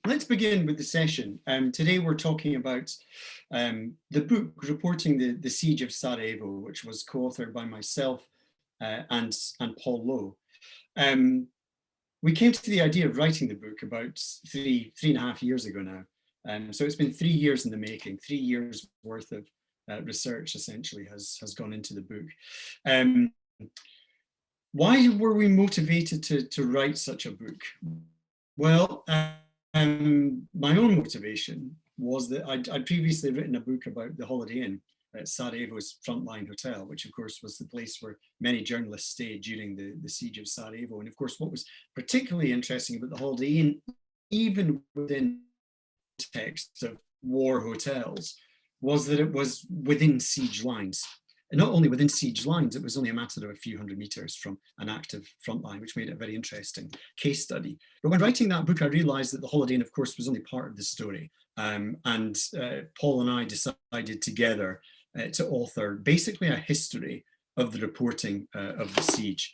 Let's begin with the session. Today we're talking about the book reporting the Siege of Sarajevo, which was co-authored by myself and Paul Lowe. We came to the idea of writing the book about three and a half years ago now. So it's been 3 years in the making. 3 years worth of research essentially has gone into the book. Why were we motivated to write such a book? Well, my own motivation was that I'd previously written a book about the Holiday Inn at Sarajevo's Frontline Hotel, which of course was the place where many journalists stayed during the Siege of Sarajevo. And of course, what was particularly interesting about the Holiday Inn, even within the context of war hotels, was that it was within siege lines. And not only within siege lines, it was only a matter of a few hundred meters from an active front line, which made it a very interesting case study. But when writing that book, I realized that the Holiday Inn, of course, was only part of the story. Paul and I decided together to author basically a history of the reporting of the siege.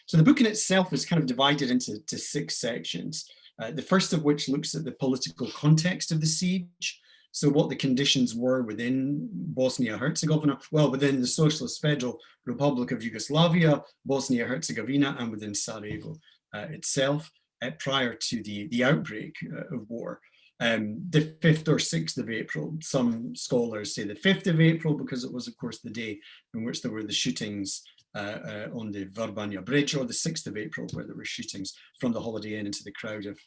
So the book in itself is kind of divided into 6 sections, the first of which looks at the political context of the siege. So what the conditions were within Bosnia-Herzegovina, well, within the Socialist Federal Republic of Yugoslavia, Bosnia-Herzegovina, and within Sarajevo itself prior to the outbreak of war. The 5th or 6th of April, some scholars say the 5th of April, because it was, of course, the day in which there were the shootings on the Verbania Bridge, or the 6th of April, where there were shootings from the Holiday Inn into the crowd of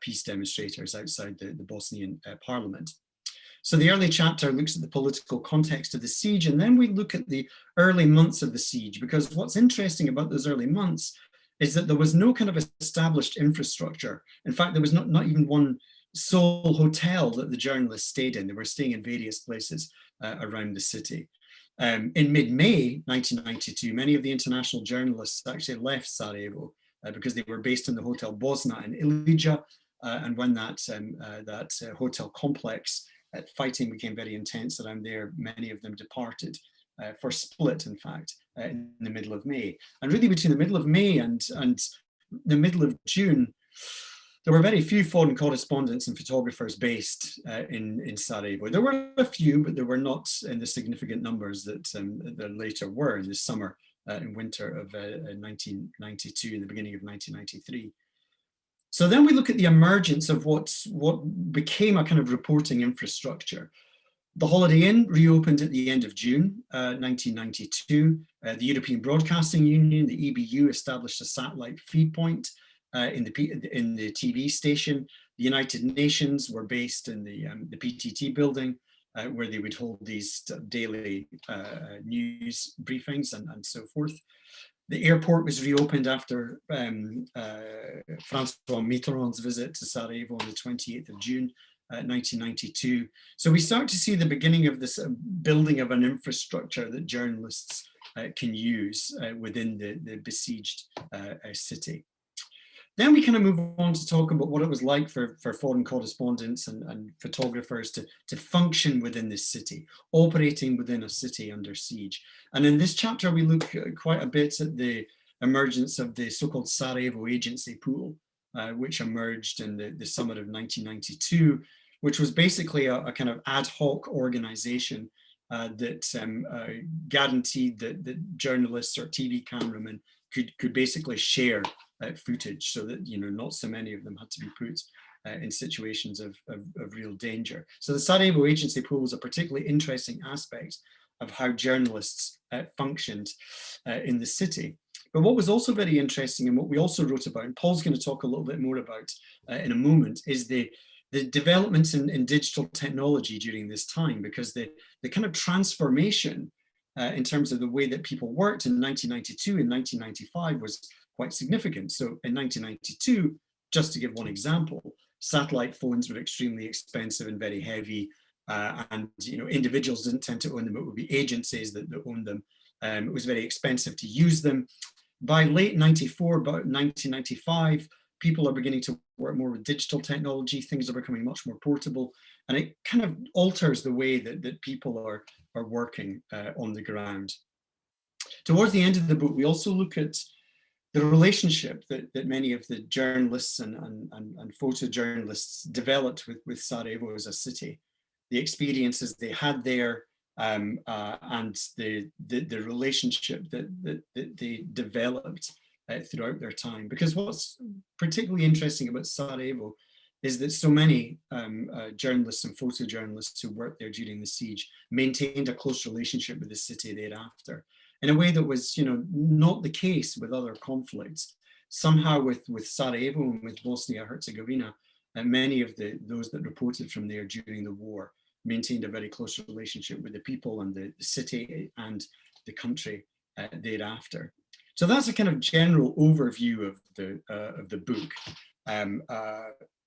peace demonstrators outside the Bosnian parliament. So the early chapter looks at the political context of the siege, and then we look at the early months of the siege, because what's interesting about those early months is that there was no kind of established infrastructure. In fact, there was not even one sole hotel that the journalists stayed in. They were staying in various places around the city. In mid-May 1992, many of the international journalists actually left Sarajevo because they were based in the Hotel Bosna in Ilija, and when that hotel complex, fighting became very intense around there, many of them departed for Split, in fact, in the middle of May. And really between the middle of May and the middle of June, there were very few foreign correspondents and photographers based in Sarajevo. There were a few, but there were not in the significant numbers that there later were in the summer and winter of 1992 and the beginning of 1993. So then we look at the emergence of what became a kind of reporting infrastructure. The Holiday Inn reopened at the end of June 1992. The European Broadcasting Union, the EBU, established a satellite feed point in the TV station. The United Nations were based in the PTT building, where they would hold these daily news briefings and so forth. The airport was reopened after Francois Mitterrand's visit to Sarajevo on the 28th of June 1992. So we start to see the beginning of this building of an infrastructure that journalists can use within the besieged city. Then we kind of move on to talk about what it was like for foreign correspondents and photographers to function within this city, operating within a city under siege. And in this chapter, we look quite a bit at the emergence of the so-called Sarajevo Agency Pool, which emerged in the summer of 1992, which was basically a kind of ad hoc organization that guaranteed that journalists or TV cameramen could basically share footage, so that not so many of them had to be put in situations of real danger. So the Sarajevo Agency Pool was a particularly interesting aspect of how journalists functioned in the city. But what was also very interesting, and what we also wrote about, and Paul's going to talk a little bit more about in a moment, is the developments in digital technology during this time, because the kind of transformation in terms of the way that people worked in 1992 and 1995 was quite significant. So in 1992, just to give one example, satellite phones were extremely expensive and very heavy, and individuals didn't tend to own them. It would be agencies that owned them. It was very expensive to use them. By late 94, about 1995, people are beginning to work more with digital technology. Things are becoming much more portable, and it kind of alters the way that people are working on the ground. Towards the end of the book, we also look at the relationship that many of the journalists and photojournalists developed with Sarajevo as a city, the experiences they had there, and the relationship that they developed throughout their time. Because what's particularly interesting about Sarajevo is that so many journalists and photojournalists who worked there during the siege maintained a close relationship with the city thereafter, in a way that was, not the case with other conflicts. Somehow with Sarajevo and with Bosnia-Herzegovina, and many of those that reported from there during the war maintained a very close relationship with the people and the city and the country thereafter. So that's a kind of general overview of the book.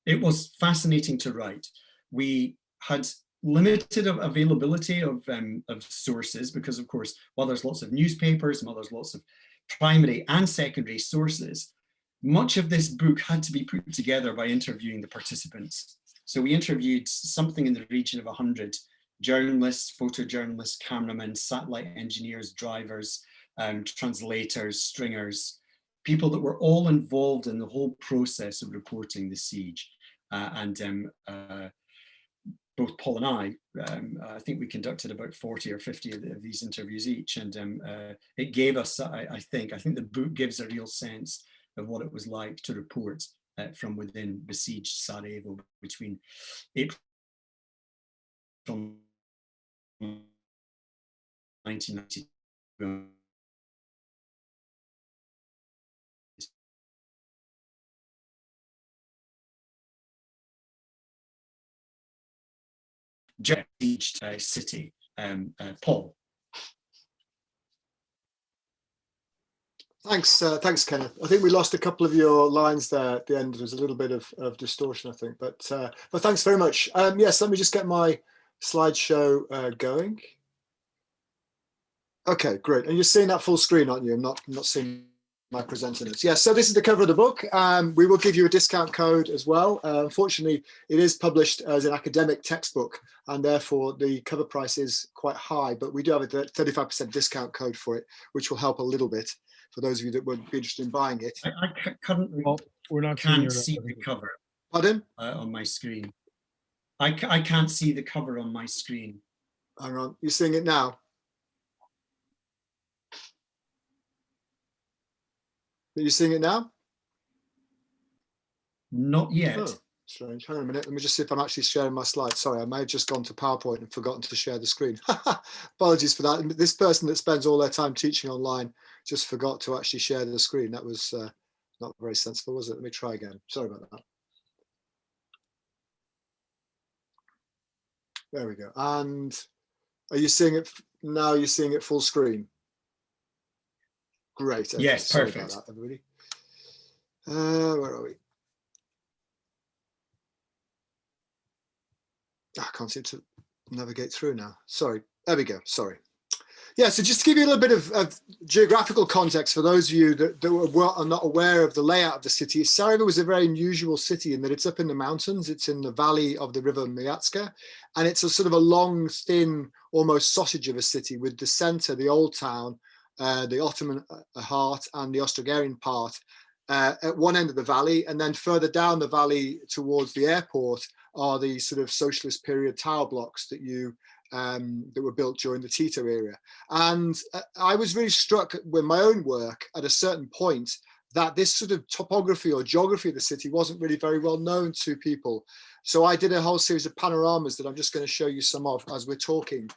It was fascinating to write. We had limited availability of sources because, of course, while there's lots of newspapers, while there's lots of primary and secondary sources, much of this book had to be put together by interviewing the participants. So we interviewed something in the region of 100 journalists, photojournalists, cameramen, satellite engineers, drivers, translators, stringers, people that were all involved in the whole process of reporting the siege. Both Paul and I think we conducted about 40 or 50 of these interviews each, and it gave us, I think the book gives a real sense of what it was like to report from within besieged Sarajevo between April 1992 besieged city. Paul. Thanks, Kenneth. I think we lost a couple of your lines there at the end. There was a little bit of distortion, I think, but thanks very much. Yes, let me just get my slideshow going. Okay, great. And you're seeing that full screen, aren't you? I'm not seeing my presenter notes. Yeah, so this is the cover of the book. We will give you a discount code as well. Unfortunately, it is published as an academic textbook, and therefore the cover price is quite high, but we do have a 35% discount code for it, which will help a little bit for those of you that would be interested in buying it. I currently can't see the cover. Pardon? On my screen. I can't see the cover on my screen. Hang on, you're seeing it now? Are you seeing it now? Not yet. Oh, strange. Hang on a minute. Let me just see if I'm actually sharing my slides. Sorry, I may have just gone to PowerPoint and forgotten to share the screen. Apologies for that. This person that spends all their time teaching online just forgot to actually share the screen. That was not very sensible, was it? Let me try again. Sorry about that. There we go. And are you seeing it now? You're seeing it full screen. Great. Okay. Yes, Sorry perfect. about that, everybody. Where are we? I can't seem to navigate through now. Sorry. There we go. Sorry. Yeah, so just to give you a little bit of geographical context for those of you that are not aware of the layout of the city, Sarajevo is a very unusual city in that it's up in the mountains. It's in the valley of the river Mijatska, and it's a sort of a long, thin, almost sausage of a city with the center, the old town, the Ottoman heart and the Austro-Hungarian part at one end of the valley, and then further down the valley towards the airport are the sort of socialist period tower blocks that that were built during the Tito era. And I was really struck with my own work at a certain point that this sort of topography or geography of the city wasn't really very well known to people. So I did a whole series of panoramas that I'm just going to show you some of as we're talking.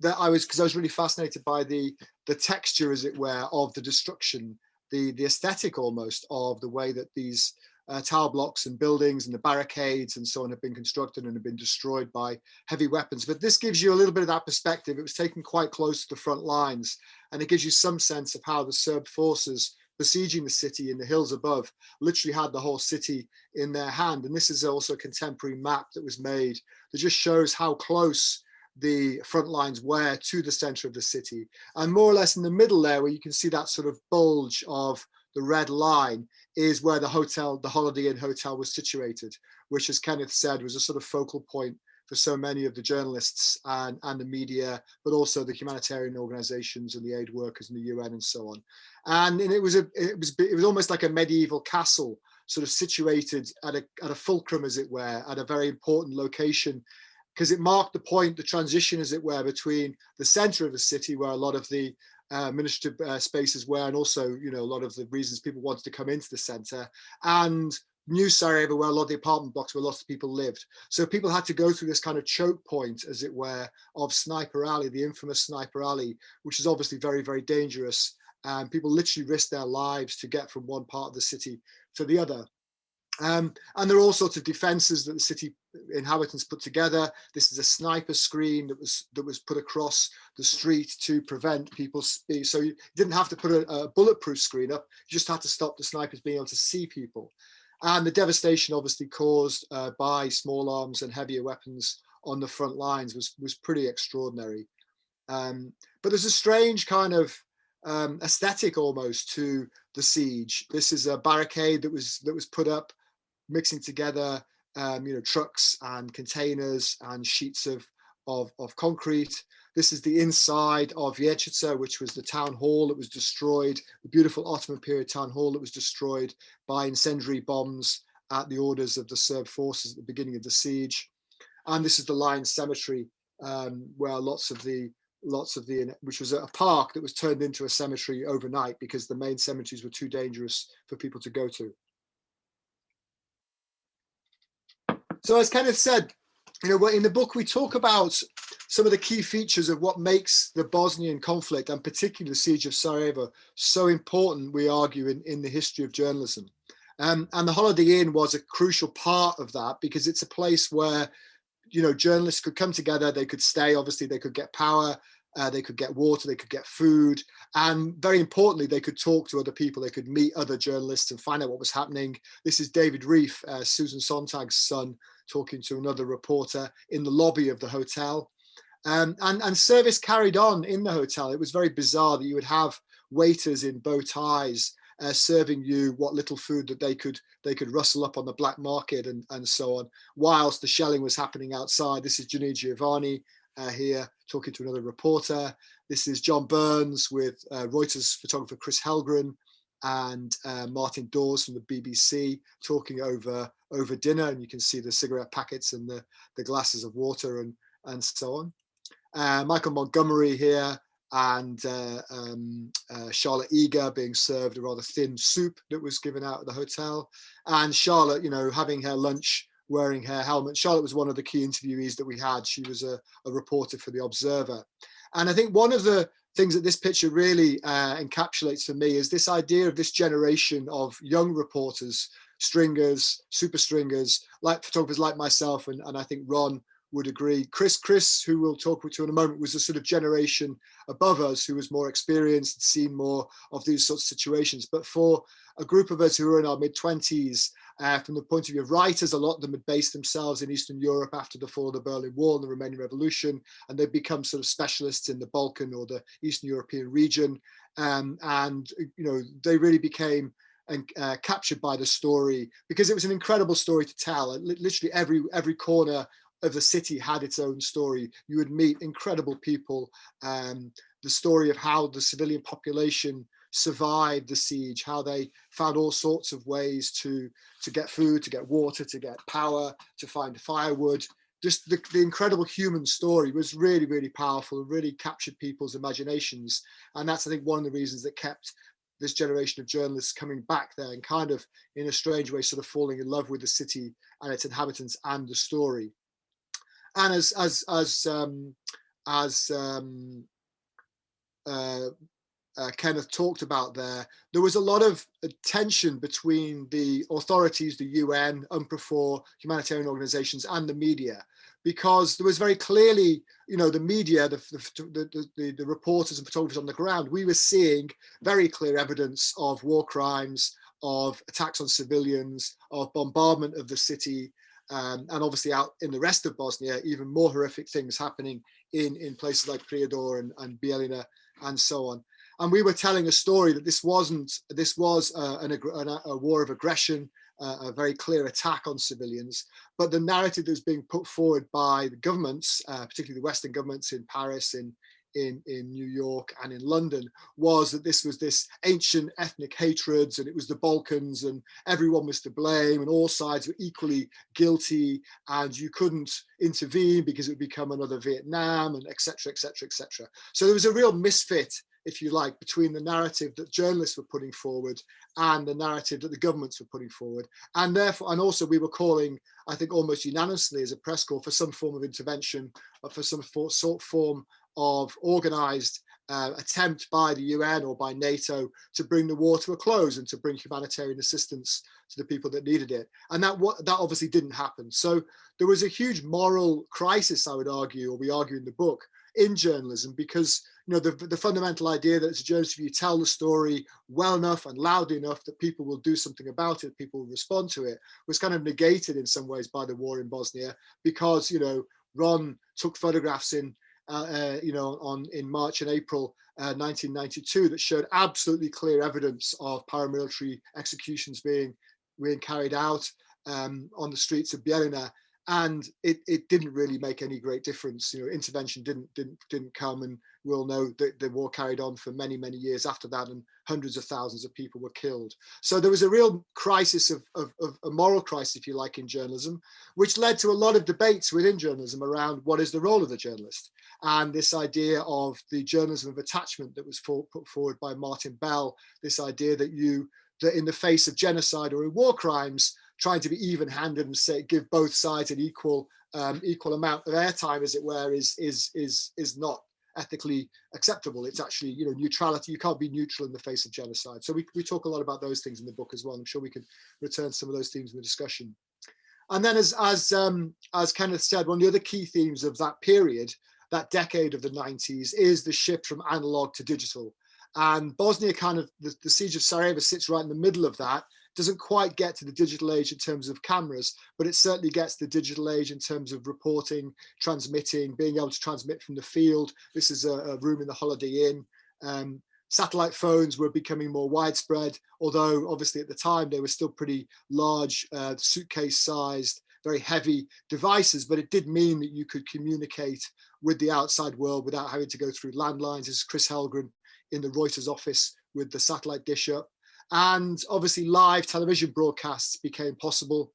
Because I was really fascinated by the texture, as it were, of the destruction, the aesthetic almost of the way that these tower blocks and buildings and the barricades and so on have been constructed and have been destroyed by heavy weapons. But this gives you a little bit of that perspective. It was taken quite close to the front lines, and it gives you some sense of how the Serb forces besieging the city in the hills above literally had the whole city in their hand. And this is also a contemporary map that was made that just shows how close the front lines were to the center of the city. And more or less in the middle there, where you can see that sort of bulge of the red line, is where the hotel, the Holiday Inn Hotel, was situated, which, as Kenneth said, was a sort of focal point for so many of the journalists and the media, but also the humanitarian organizations and the aid workers in the UN and so on. And it was almost like a medieval castle, sort of situated at a fulcrum, as it were, at a very important location, because it marked the point, the transition, as it were, between the center of the city, where a lot of the administrative spaces were, and also, you know, a lot of the reasons people wanted to come into the center, and New Sarajevo, where a lot of the apartment blocks where lots of people lived. So people had to go through this kind of choke point, as it were, of Sniper Alley, the infamous Sniper Alley, which is obviously very, very dangerous. And people literally risked their lives to get from one part of the city to the other. And there are all sorts of defenses that the city inhabitants put together. This is a sniper screen that was put across the street to prevent people. So you didn't have to put a bulletproof screen up. You just had to stop the snipers being able to see people. And the devastation obviously caused by small arms and heavier weapons on the front lines was pretty extraordinary. But there's a strange kind of aesthetic almost to the siege. This is a barricade that was put up, mixing together you know, trucks and containers and sheets of concrete. This is the inside of Vječica, which was the town hall that was destroyed, the beautiful Ottoman period town hall that was destroyed by incendiary bombs at the orders of the Serb forces at the beginning of the siege. And this is the Lion Cemetery, where lots of the, which was a park that was turned into a cemetery overnight because the main cemeteries were too dangerous for people to go to. So as Kenneth said, you know, in the book we talk about some of the key features of what makes the Bosnian conflict, and particularly the Siege of Sarajevo, so important, we argue, in the history of journalism. And the Holiday Inn was a crucial part of that, because it's a place where, you know, journalists could come together, they could stay, obviously they could get power, they could get water, they could get food, and very importantly, they could talk to other people, they could meet other journalists and find out what was happening. This is David Reef, Susan Sontag's son, talking to another reporter in the lobby of the hotel. And service carried on in the hotel. It was very bizarre that you would have waiters in bow ties serving you what little food that they could rustle up on the black market and so on, whilst the shelling was happening outside. This is Janine Giovanni here talking to another reporter. This is John Burns with Reuters photographer Chris Helgren and Martin Dawes from the BBC talking over dinner, and you can see the cigarette packets and the glasses of water and so on. Michael Montgomery here and Charlotte Eager being served a rather thin soup that was given out at the hotel, and Charlotte, you know, having her lunch, wearing her helmet. Charlotte was one of the key interviewees that we had. She was a reporter for The Observer. And I think one of the things that this picture really encapsulates for me is this idea of this generation of young reporters, stringers, super stringers, like photographers like myself, and I think Ron would agree. Chris, who we'll talk to in a moment, was a sort of generation above us who was more experienced and seen more of these sorts of situations. But for a group of us who were in our mid-20s, from the point of view of writers, a lot of them had based themselves in Eastern Europe after the fall of the Berlin Wall and the Romanian Revolution, and they'd become sort of specialists in the Balkan or the Eastern European region. And you know, they really became captured by the story, because it was an incredible story to tell. Literally every corner of the city had its own story. You would meet incredible people. The story of how the civilian population survived the siege, how they found all sorts of ways to get food, to get water, to get power, to find firewood. Just the incredible human story was really, really powerful and really captured people's imaginations. And that's, I think, one of the reasons that kept this generation of journalists coming back there and kind of, in a strange way, sort of falling in love with the city and its inhabitants and the story. And as Kenneth talked about there was a lot of tension between the authorities, the UN, UNPROFOR, humanitarian organizations, and the media, because there was very clearly, you know, the media, the reporters and photographers on the ground, we were seeing very clear evidence of war crimes, of attacks on civilians, of bombardment of the city, and obviously out in the rest of Bosnia, even more horrific things happening in places like Prijedor and Bijeljina and so on. And we were telling a story that this was a war of aggression, a very clear attack on civilians. But the narrative that was being put forward by the governments, particularly the Western governments in Paris, in New York and in London, was that this was this ancient ethnic hatreds, and it was the Balkans, and everyone was to blame, and all sides were equally guilty, and you couldn't intervene because it would become another Vietnam, and etc., etc., etc. So there was a real misfit, if you like, between the narrative that journalists were putting forward and the narrative that the governments were putting forward. And therefore, and also we were calling, I think almost unanimously as a press corps, for some form of intervention, or for some form of organized attempt by the UN or by NATO to bring the war to a close and to bring humanitarian assistance to the people that needed it. And that obviously didn't happen. So there was a huge moral crisis, I would argue, or we argue in the book, in journalism, because the fundamental idea that as a journalist, if you tell the story well enough and loudly enough that people will do something about it, people will respond to it, was kind of negated in some ways by the war in Bosnia, because Ron took photographs in March and April 1992 that showed absolutely clear evidence of paramilitary executions being carried out on the streets of Bijeljina. And it didn't really make any great difference. Intervention didn't come, and we'll know that the war carried on for many, many years after that, and hundreds of thousands of people were killed. So there was a real crisis of a moral crisis, if you like, in journalism, which led to a lot of debates within journalism around what is the role of the journalist, and this idea of the journalism of attachment that was put forward by Martin Bell. This idea that in the face of genocide or in war crimes, trying to be even-handed and give both sides an equal amount of airtime, as it were, is not ethically acceptable. It's actually, neutrality. You can't be neutral in the face of genocide. So we talk a lot about those things in the book as well. I'm sure we can return to some of those themes in the discussion. And then, as Kenneth said, one of the other key themes of that period, that decade of the 90s, is the shift from analog to digital. And Bosnia the Siege of Sarajevo sits right in the middle of that. Doesn't quite get to the digital age in terms of cameras, but it certainly gets to the digital age in terms of reporting, transmitting, being able to transmit from the field. This is a room in the Holiday Inn. Satellite phones were becoming more widespread, although obviously at the time they were still pretty large, suitcase-sized, very heavy devices, but it did mean that you could communicate with the outside world without having to go through landlines. This is Chris Helgren in the Reuters office with the satellite dish up. And obviously live television broadcasts became possible.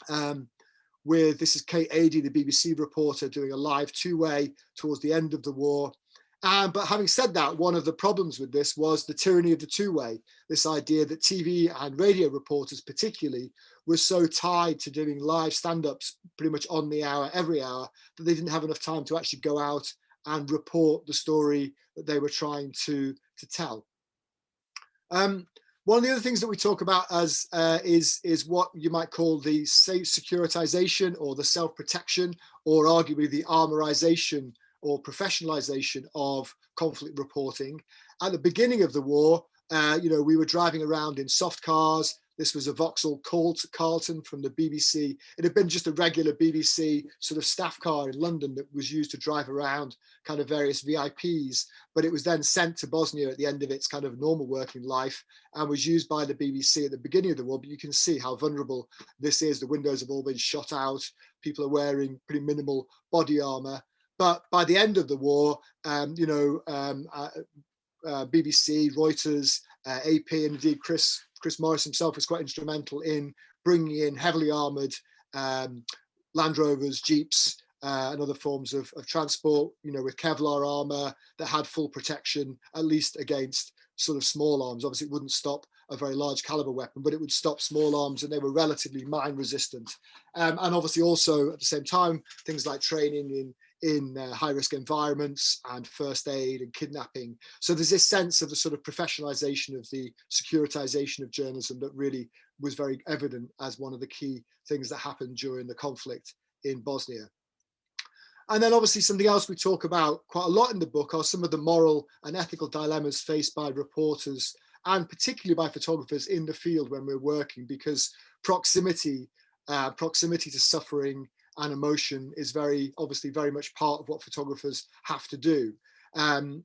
This is Kate Adie, the BBC reporter, doing a live two-way towards the end of the war. But having said that, one of the problems with this was the tyranny of the two-way, this idea that TV and radio reporters particularly were so tied to doing live stand-ups pretty much on the hour, every hour, that they didn't have enough time to actually go out and report the story that they were trying to tell. One of the other things that we talk about as is what you might call the safe securitization or the self-protection, or arguably the armorization or professionalization of conflict reporting. At the beginning of the war, we were driving around in soft cars. This was a Vauxhall Carlton from the BBC. It had been just a regular BBC sort of staff car in London that was used to drive around kind of various VIPs, but it was then sent to Bosnia at the end of its kind of normal working life and was used by the BBC at the beginning of the war. But you can see how vulnerable this is. The windows have all been shot out. People are wearing pretty minimal body armor. But by the end of the war, BBC, Reuters, AP, and indeed Chris Morris himself was quite instrumental in bringing in heavily armored Land Rovers, Jeeps, and other forms of transport, with Kevlar armor that had full protection, at least against sort of small arms. Obviously, it wouldn't stop a very large caliber weapon, but it would stop small arms, and they were relatively mine resistant. And obviously also at the same time, things like training in high-risk environments and first aid and kidnapping. So there's this sense of the sort of professionalization of the securitization of journalism that really was very evident as one of the key things that happened during the conflict in Bosnia. And then obviously something else we talk about quite a lot in the book are some of the moral and ethical dilemmas faced by reporters and particularly by photographers in the field when we're working, because proximity to suffering and emotion is obviously very much part of what photographers have to do. And,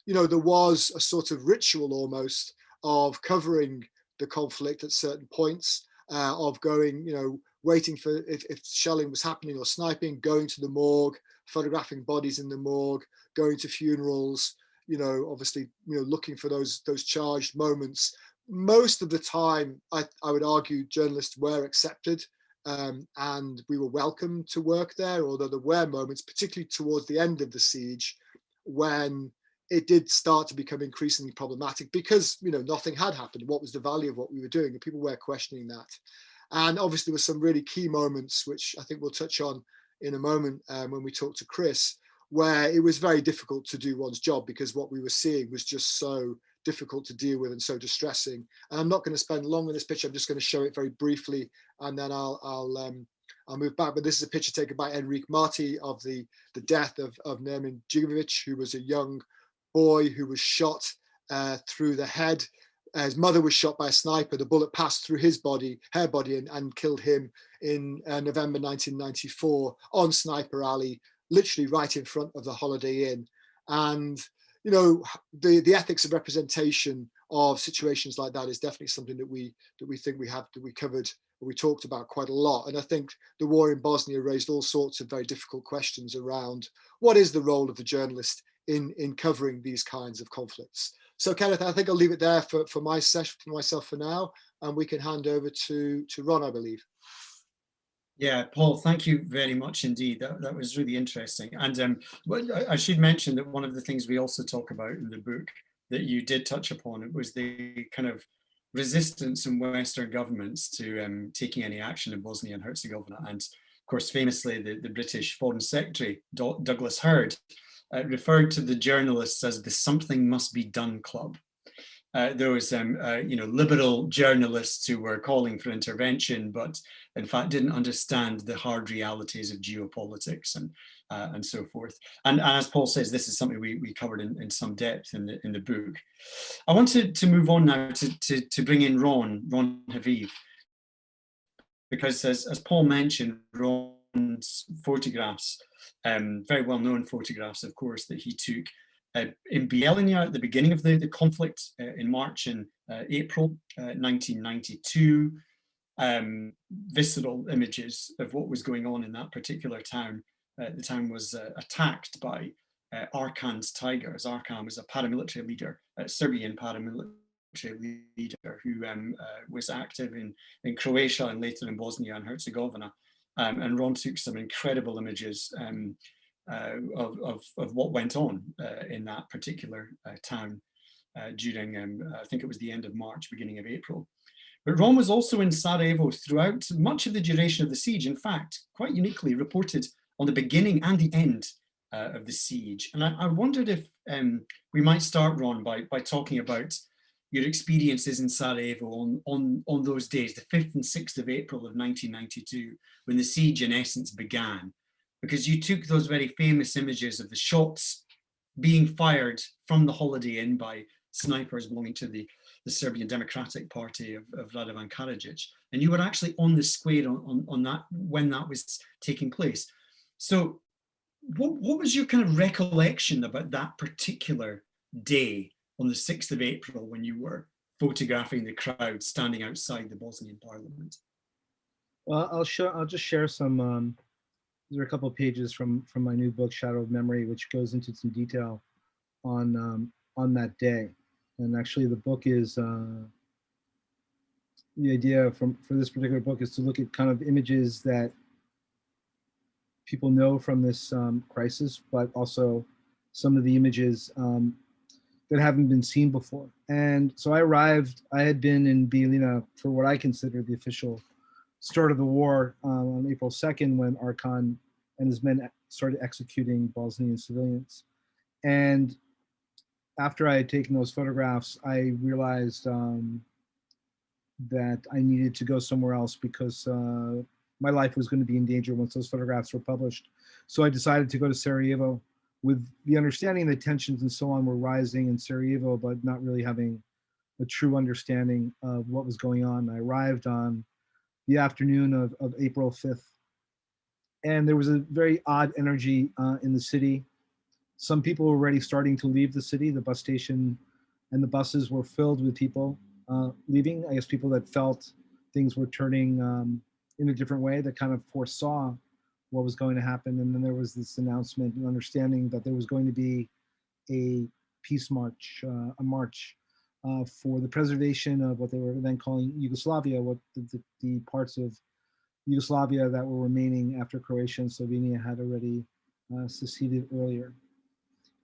there was a sort of ritual almost of covering the conflict at certain points. of going, waiting for if shelling was happening or sniping, going to the morgue, photographing bodies in the morgue, going to funerals, obviously, looking for those charged moments. Most of the time, I would argue journalists were accepted, and we were welcome to work there, although there were moments, particularly towards the end of the siege, when it did start to become increasingly problematic because, nothing had happened. What was the value of what we were doing? And people were questioning that. And obviously there were some really key moments, which I think we'll touch on in a moment when we talk to Chris, where it was very difficult to do one's job because what we were seeing was just so difficult to deal with and so distressing. And I'm not going to spend long on this picture. I'm just going to show it very briefly, and then I'll move back. But this is a picture taken by Enrique Marti of the death of Nermin Djigovic, who was a young boy who was shot through the head. His mother was shot by a sniper. The bullet passed through his body, her body, and killed him in November 1994 on Sniper Alley, literally right in front of the Holiday Inn. And the ethics of representation of situations like that is definitely something that we think we covered, we talked about quite a lot. And I think the war in Bosnia raised all sorts of very difficult questions around what is the role of the journalist in covering these kinds of conflicts. So Kenneth, I think I'll leave it there for myself for now, and we can hand over to Ron, I believe. Yeah, Paul, thank you very much indeed. That was really interesting. And I should mention that one of the things we also talk about in the book that you did touch upon, it was the kind of resistance in Western governments to taking any action in Bosnia and Herzegovina. And of course, famously, the British Foreign Secretary, Douglas Hurd, referred to the journalists as the Something Must Be Done Club. There was liberal journalists who were calling for intervention, but in fact didn't understand the hard realities of geopolitics and so forth. And as Paul says, this is something we covered in some depth in the book. I wanted to move on now to bring in Ron Haviv, because as Paul mentioned, Ron's photographs, very well-known photographs, of course, that he took in Bielnia at the beginning of the conflict in March and April 1992, visceral images of what was going on in that particular town. The town was attacked by Arkan's Tigers. Arkan was a paramilitary leader, a Serbian paramilitary leader who was active in Croatia and later in Bosnia and Herzegovina. And Ron took some incredible images of what went on in that particular town during, I think it was the end of March, beginning of April. But Ron was also in Sarajevo throughout much of the duration of the siege. In fact, quite uniquely reported on the beginning and the end of the siege. And I wondered if we might start, Ron, by talking about your experiences in Sarajevo on those days, the 5th and 6th of April of 1992, when the siege in essence began. Because you took those very famous images of the shots being fired from the Holiday Inn by snipers belonging to the Serbian Democratic Party of Radovan Karadzic, and you were actually on the square on that when that was taking place. So what was your kind of recollection about that particular day on the 6th of April when you were photographing the crowd standing outside the Bosnian parliament? Well, I'll just share some. There are a couple of pages from my new book, Shadow of Memory, which goes into some detail on that day. And actually, the book is the idea for this particular book is to look at kind of images that people know from this crisis, but also some of the images that haven't been seen before. And so I had been in Bielina for what I consider the official start of the war on April 2nd, when Arkan and his men started executing Bosnian civilians. And after I had taken those photographs, I realized that I needed to go somewhere else because my life was going to be in danger once those photographs were published. So I decided to go to Sarajevo with the understanding that tensions and so on were rising in Sarajevo, but not really having a true understanding of what was going on. I arrived on the afternoon of April 5th. And there was a very odd energy in the city. Some people were already starting to leave the city. The bus station and the buses were filled with people leaving. I guess people that felt things were turning in a different way that kind of foresaw what was going to happen. And then there was this announcement and understanding that there was going to be a peace march, a march for the preservation of what they were then calling Yugoslavia, what the parts of Yugoslavia that were remaining after Croatia and Slovenia had already seceded earlier.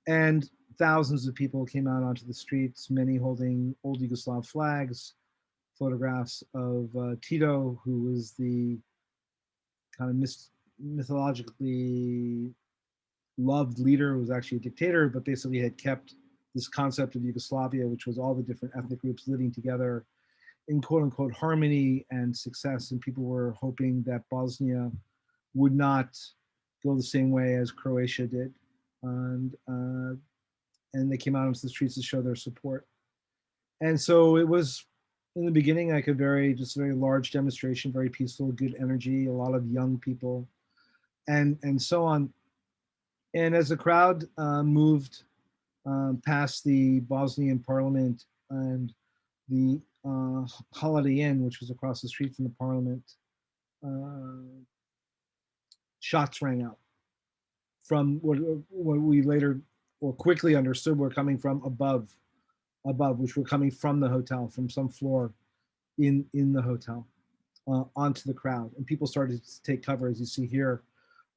And thousands of people came out onto the streets, many holding old Yugoslav flags, photographs of Tito, who was the kind of mythologically loved leader, who was actually a dictator, but basically had kept this concept of Yugoslavia, which was all the different ethnic groups living together in quote unquote harmony and success. And people were hoping that Bosnia would not go the same way as Croatia did. And they came out into the streets to show their support. And so it was, in the beginning, like a very large demonstration, very peaceful, good energy, a lot of young people, and so on. And as the crowd moved past the Bosnian parliament and the Holiday Inn, which was across the street from the parliament, shots rang out from what we later or quickly understood were coming from above, which were coming from the hotel, from some floor in the hotel, onto the crowd. And people started to take cover, as you see here.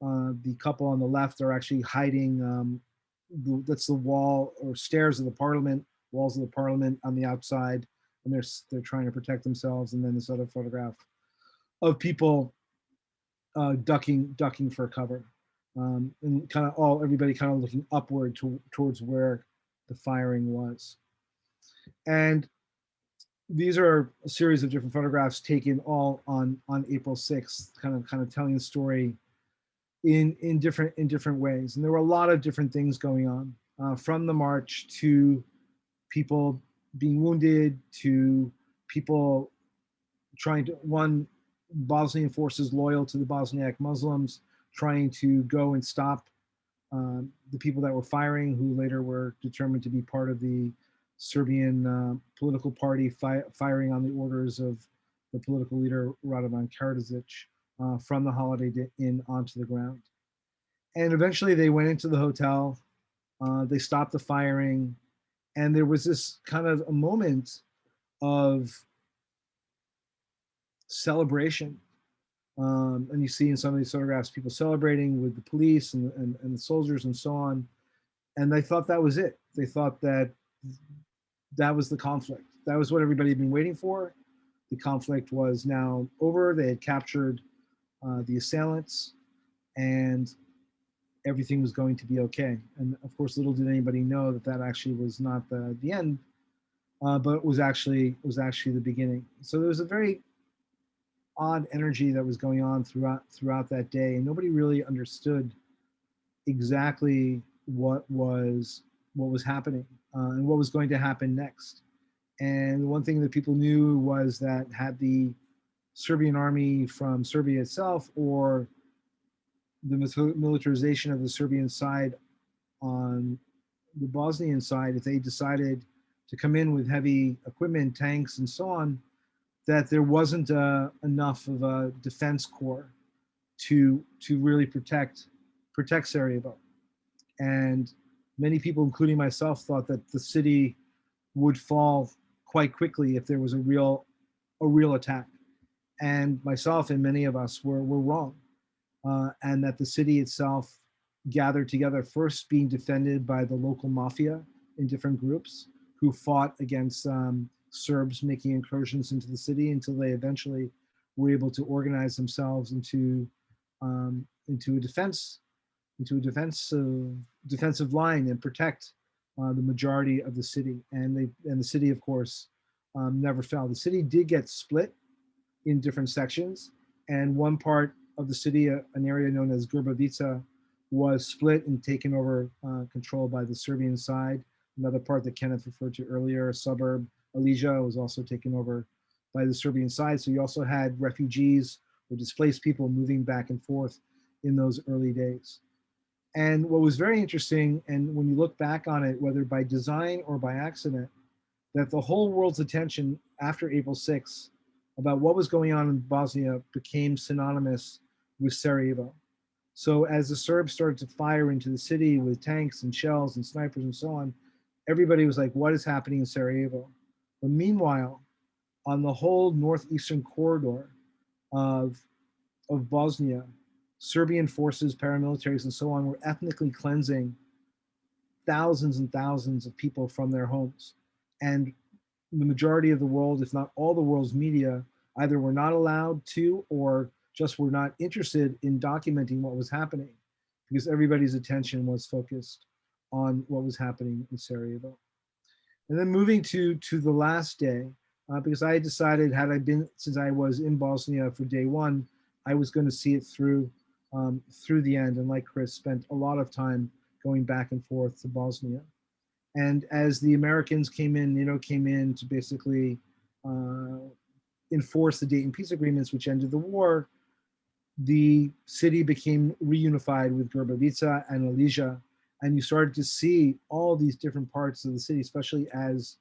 The couple on the left are actually hiding, that's the wall or stairs of the parliament, walls of the parliament on the outside, and they're trying to protect themselves. And then this other photograph of people ducking for cover. And everybody kind of looking upward towards where the firing was. And these are a series of different photographs taken all on April 6th, kind of telling the story in different ways. And there were a lot of different things going on, from the march to people being wounded to people trying to, Bosnian forces loyal to the Bosniak Muslims trying to go and stop the people that were firing, who later were determined to be part of the Serbian political party, firing on the orders of the political leader Radovan Karadzic from the Holiday Inn onto the ground. And eventually they went into the hotel, they stopped the firing, and there was this kind of a moment of celebration. And you see in some of these photographs people celebrating with the police and the soldiers and so on. And they thought that was it. They thought that was the conflict. That was what everybody had been waiting for. The conflict was now over. They had captured the assailants, and everything was going to be okay. And of course, little did anybody know that actually was not the end, but it was actually the beginning. So there was a very odd energy that was going on throughout that day, and nobody really understood exactly what was happening and what was going to happen next. And one thing that people knew was that had the Serbian army from Serbia itself or the militarization of the Serbian side on the Bosnian side, if they decided to come in with heavy equipment, tanks, and so on, that there wasn't enough of a defense corps to really protect Sarajevo. And many people, including myself, thought that the city would fall quite quickly if there was a real attack. And myself and many of us were wrong. And that the city itself gathered together, first being defended by the local mafia in different groups who fought against Serbs making incursions into the city, until they eventually were able to organize themselves into a defensive line and protect the majority of the city. And the city, of course, never fell. The city did get split in different sections, and one part of the city, an area known as Grbavica, was split and taken over control by the Serbian side. Another part that Kenneth referred to earlier, a suburb, Alesia, was also taken over by the Serbian side. So you also had refugees or displaced people moving back and forth in those early days. And what was very interesting, and when you look back on it, whether by design or by accident, that the whole world's attention after April 6th about what was going on in Bosnia became synonymous with Sarajevo. So as the Serbs started to fire into the city with tanks and shells and snipers and so on, everybody was like, what is happening in Sarajevo? But meanwhile, on the whole northeastern corridor of Bosnia, Serbian forces, paramilitaries, and so on were ethnically cleansing thousands and thousands of people from their homes. And the majority of the world, if not all the world's media, either were not allowed to or just were not interested in documenting what was happening because everybody's attention was focused on what was happening in Sarajevo. And then moving to the last day, because I had decided, had I been, since I was in Bosnia for day one, I was going to see it through the end. And like Chris, spent a lot of time going back and forth to Bosnia. And as the Americans came in, NATO came in to basically enforce the Dayton peace agreements, which ended the war, the city became reunified with Grbavica and Alesia. And you started to see all these different parts of the city, especially as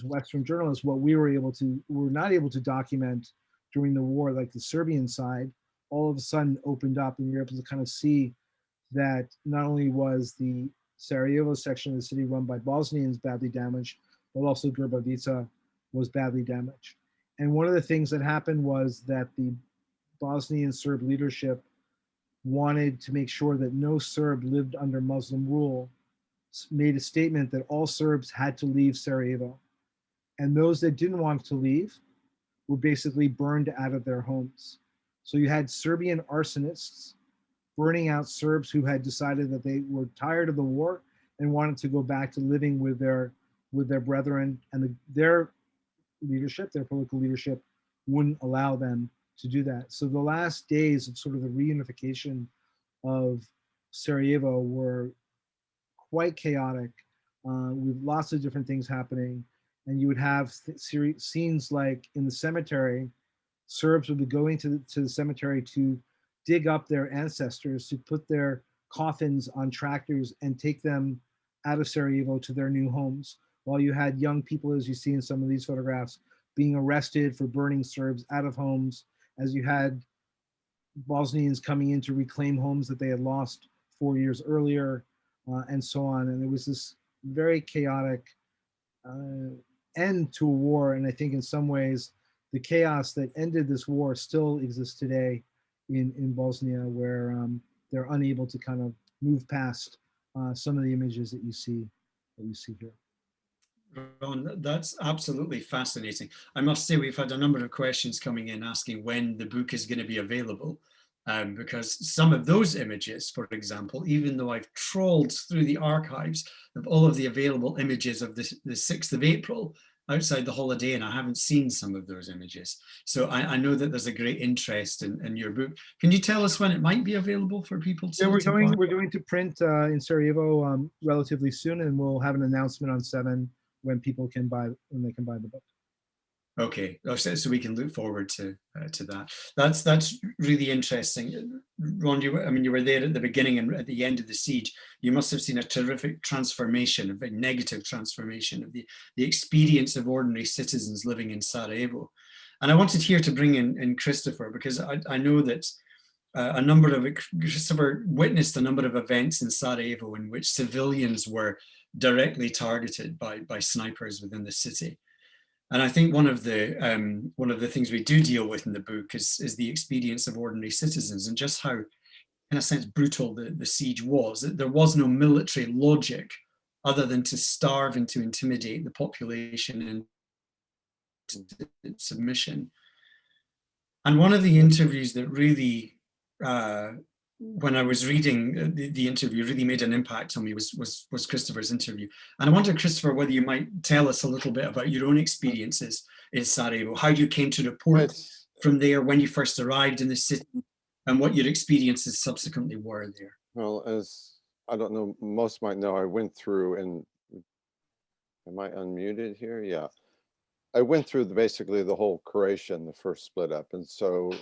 Western journalists, what we were not able to document during the war, like the Serbian side, all of a sudden opened up, and you're able to kind of see that not only was the Sarajevo section of the city run by Bosnians badly damaged, but also Grbavica was badly damaged. And one of the things that happened was that the Bosnian Serb leadership wanted to make sure that no Serb lived under Muslim rule, made a statement that all Serbs had to leave Sarajevo. And those that didn't want to leave were basically burned out of their homes. So you had Serbian arsonists burning out Serbs who had decided that they were tired of the war and wanted to go back to living with their brethren, and their leadership, their political leadership, wouldn't allow them to do that. So the last days of sort of the reunification of Sarajevo were quite chaotic, with lots of different things happening. And you would have scenes like in the cemetery, Serbs would be going to the cemetery to dig up their ancestors, to put their coffins on tractors and take them out of Sarajevo to their new homes. While you had young people, as you see in some of these photographs, being arrested for burning Serbs out of homes, as you had Bosnians coming in to reclaim homes that they had lost 4 years earlier, and so on. And it was this very chaotic end to a war. And I think in some ways, the chaos that ended this war still exists today in Bosnia, where they're unable to kind of move past some of the images that you see here. Ron, that's absolutely fascinating. I must say we've had a number of questions coming in asking when the book is going to be available, because some of those images, for example, even though I've trawled through the archives of all of the available images of the 6th of April outside the Holiday Inn, I haven't seen some of those images. So I know that there's a great interest in your book. Can you tell us when it might be available for people to? Yeah, we're going to print in Sarajevo relatively soon, and we'll have an announcement on 7 when they can buy the book. Okay, so we can look forward to that. That's really interesting, Ron. You were there at the beginning and at the end of the siege. You must have seen a terrific transformation, a very negative transformation of the experience of ordinary citizens living in Sarajevo. And I wanted here to bring in Christopher, because I know that Christopher witnessed a number of events in Sarajevo in which civilians were directly targeted by snipers within the city. And I think one of the things we do deal with in the book is the experience of ordinary citizens, and just how, in a sense, brutal the siege was. There was no military logic other than to starve and to intimidate the population into submission. And one of the interviews that really, when I was reading the interview, really made an impact on me was Christopher's interview. And I wonder, Christopher, whether you might tell us a little bit about your own experiences in Sarajevo, how you came to report from there when you first arrived in the city, and what your experiences subsequently were there. Well, as I don't know, most might know, I went through, and am I unmuted here? Yeah. I went through basically the whole Croatia and the first split up. And so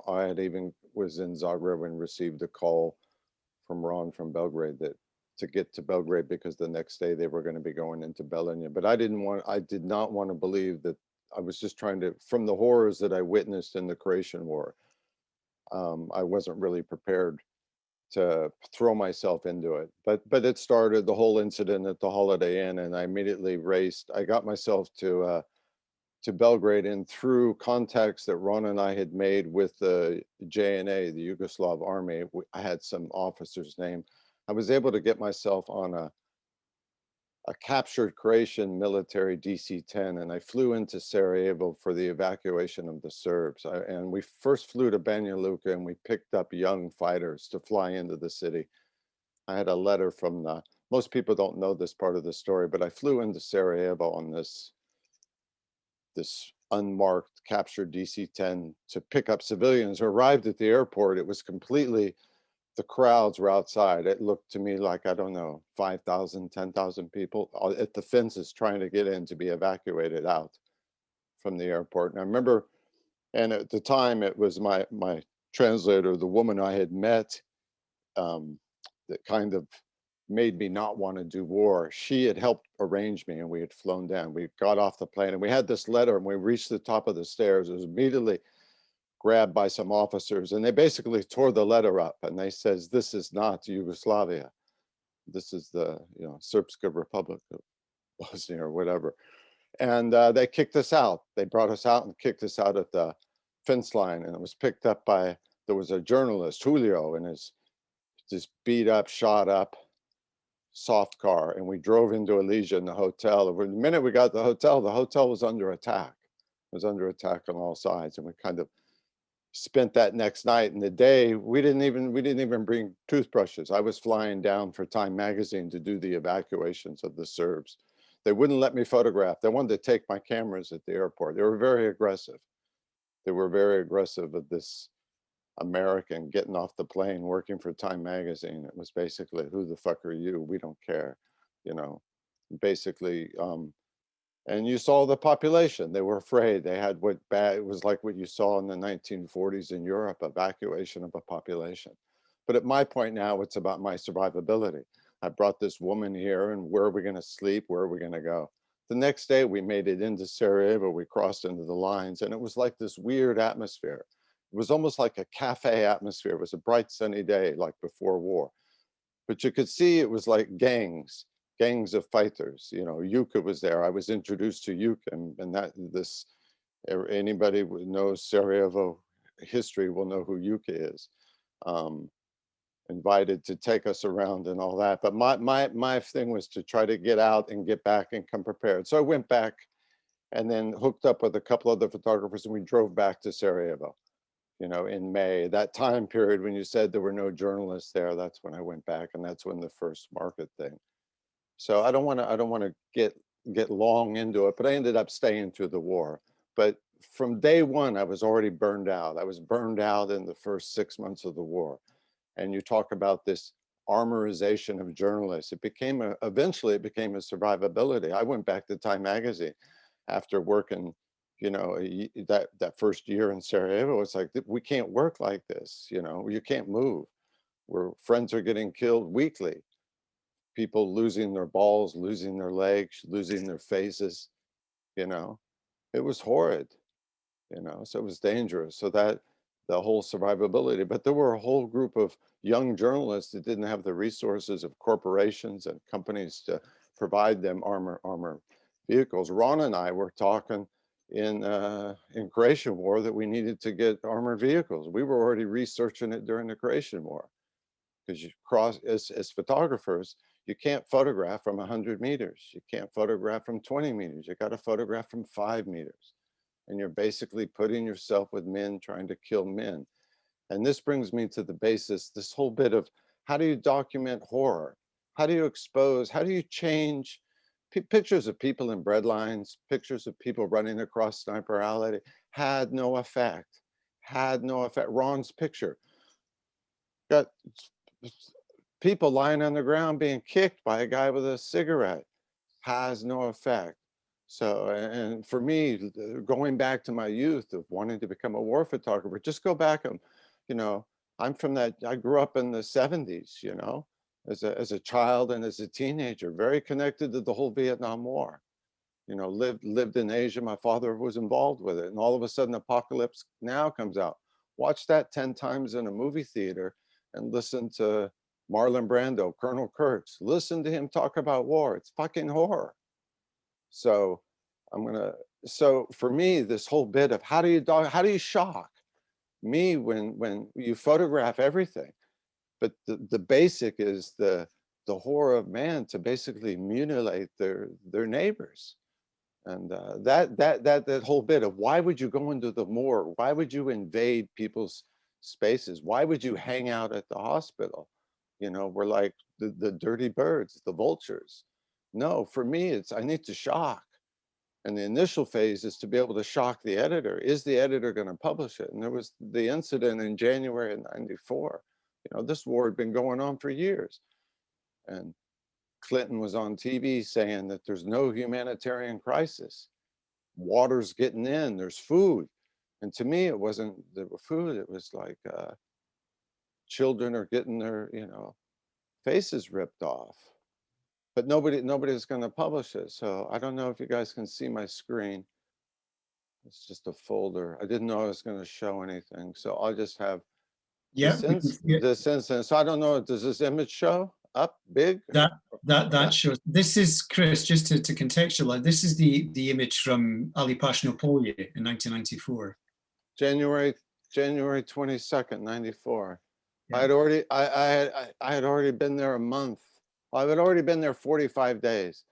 I had even was in Zagreb and received a call from Ron from Belgrade to get to Belgrade, because the next day they were going to be going into Belenia. But I did not want to believe that I was just trying to, from the horrors that I witnessed in the Croatian War, I wasn't really prepared to throw myself into it. But it started, the whole incident at the Holiday Inn, and I immediately raced. I got myself to Belgrade, and through contacts that Ron and I had made with the JNA, the Yugoslav army, I had some officer's name. I was able to get myself on a captured Croatian military DC-10, and I flew into Sarajevo for the evacuation of the Serbs. And we first flew to Banja Luka, and we picked up young fighters to fly into the city. I had a letter from most people don't know this part of the story, but I flew into Sarajevo on this unmarked captured DC-10 to pick up civilians. Arrived at the airport, it was completely, the crowds were outside. It looked to me like, I don't know, 5,000, 10,000 people at the fences trying to get in to be evacuated out from the airport. And I remember, and at the time it was my translator, the woman I had met, that kind of made me not want to do war. She had helped arrange me, and we had flown down. We got off the plane, and we had this letter, and we reached the top of the stairs. It was immediately grabbed by some officers, and they basically tore the letter up, and they says, "This is not Yugoslavia. This is the Srpska Republic of Bosnia," or whatever. And they kicked us out. They brought us out and kicked us out at the fence line, and it was picked up by, there was a journalist, Julio, in his just beat up, shot up soft car, and we drove into Elysia in the hotel. The minute we got to the hotel was under attack. It was under attack on all sides, and we kind of spent that next night and the day. We didn't even bring toothbrushes. I was flying down for Time magazine to do the evacuations of the Serbs. They wouldn't let me photograph. They wanted to take my cameras at the airport. They were very aggressive. They were very aggressive of this American getting off the plane, working for Time magazine. It was basically, who the fuck are you? We don't care, basically. And you saw the population. They were afraid. They had it was like what you saw in the 1940s in Europe, evacuation of a population. But at my point now, it's about my survivability. I brought this woman here, and where are we going to sleep? Where are we going to go? The next day we made it into Sarajevo. We crossed into the lines, and it was like this weird atmosphere. It was almost like a cafe atmosphere. It was a bright sunny day, like before war. But you could see it was like gangs of fighters. Yuka was there. I was introduced to Yuka, and anybody who knows Sarajevo history will know who Yuka is. Invited to take us around and all that. But my thing was to try to get out and get back and come prepared. So I went back and then hooked up with a couple other photographers, and we drove back to Sarajevo. In May, that time period when you said there were no journalists there, that's when I went back, and that's when the first market thing. So I don't want to get long into it, but I ended up staying through the war. But from day one, I was already burned out. I was burned out in the first 6 months of the war. And you talk about this armorization of journalists. Eventually it became a survivability. I went back to Time magazine after working, that first year in Sarajevo. It's like, we can't work like this. You can't move. Where friends are getting killed weekly. People losing their balls, losing their legs, losing their faces. It was horrid. So it was dangerous. So that the whole survivability, but there were a whole group of young journalists that didn't have the resources of corporations and companies to provide them armor vehicles. Ron and I were talking in Croatian War that we needed to get armored vehicles. We were already researching it during the Croatian War, because as photographers, you can't photograph from 100 meters. You can't photograph from 20 meters. You got to photograph from 5 meters. And you're basically putting yourself with men trying to kill men. And this brings me to the basis, this whole bit of, how do you document horror? How do you expose, how do you change pictures of people in bread lines, pictures of people running across Sniper Alley had no effect, Ron's picture got people lying on the ground being kicked by a guy with a cigarette, has no effect. So, and for me, going back to my youth of wanting to become a war photographer, just go back and, I'm from that, I grew up in the 70s, as a child and as a teenager, very connected to the whole Vietnam War. you know, lived in Asia. My father was involved with it. And all of a sudden, Apocalypse Now comes out. Watch that 10 times in a movie theater and listen to Marlon Brando, Colonel Kurtz. Listen to him talk about war. It's fucking horror. So so for me, this whole bit of how do you shock me when you photograph everything, but the basic is the horror of man to basically mutilate their neighbors. And that whole bit of why would you go into the morgue? Why would you invade people's spaces? Why would you hang out at the hospital? You know, we're like the dirty birds, the vultures. No, for me, it's I need to shock. And the initial phase is to be able to shock the editor. Is the editor going to publish it? And there was the incident in January of '94. You know, this war had been going on for years. And Clinton was on TV saying that there's no humanitarian crisis. Water's getting in, there's food. And to me, it wasn't the food, it was like children are getting their, you know, faces ripped off. But nobody's going to publish it. So I don't know if you guys can see my screen. It's just a folder. I didn't know I was going to show anything. So I'll just have this instance. So I don't know, does this image show up big? That shows. This is, Chris, just to contextualize, this is the image from Ali Pasha Napoleon in 1994. January 22nd, 94. Yeah. I had already been there a month. I had already been there 45 days.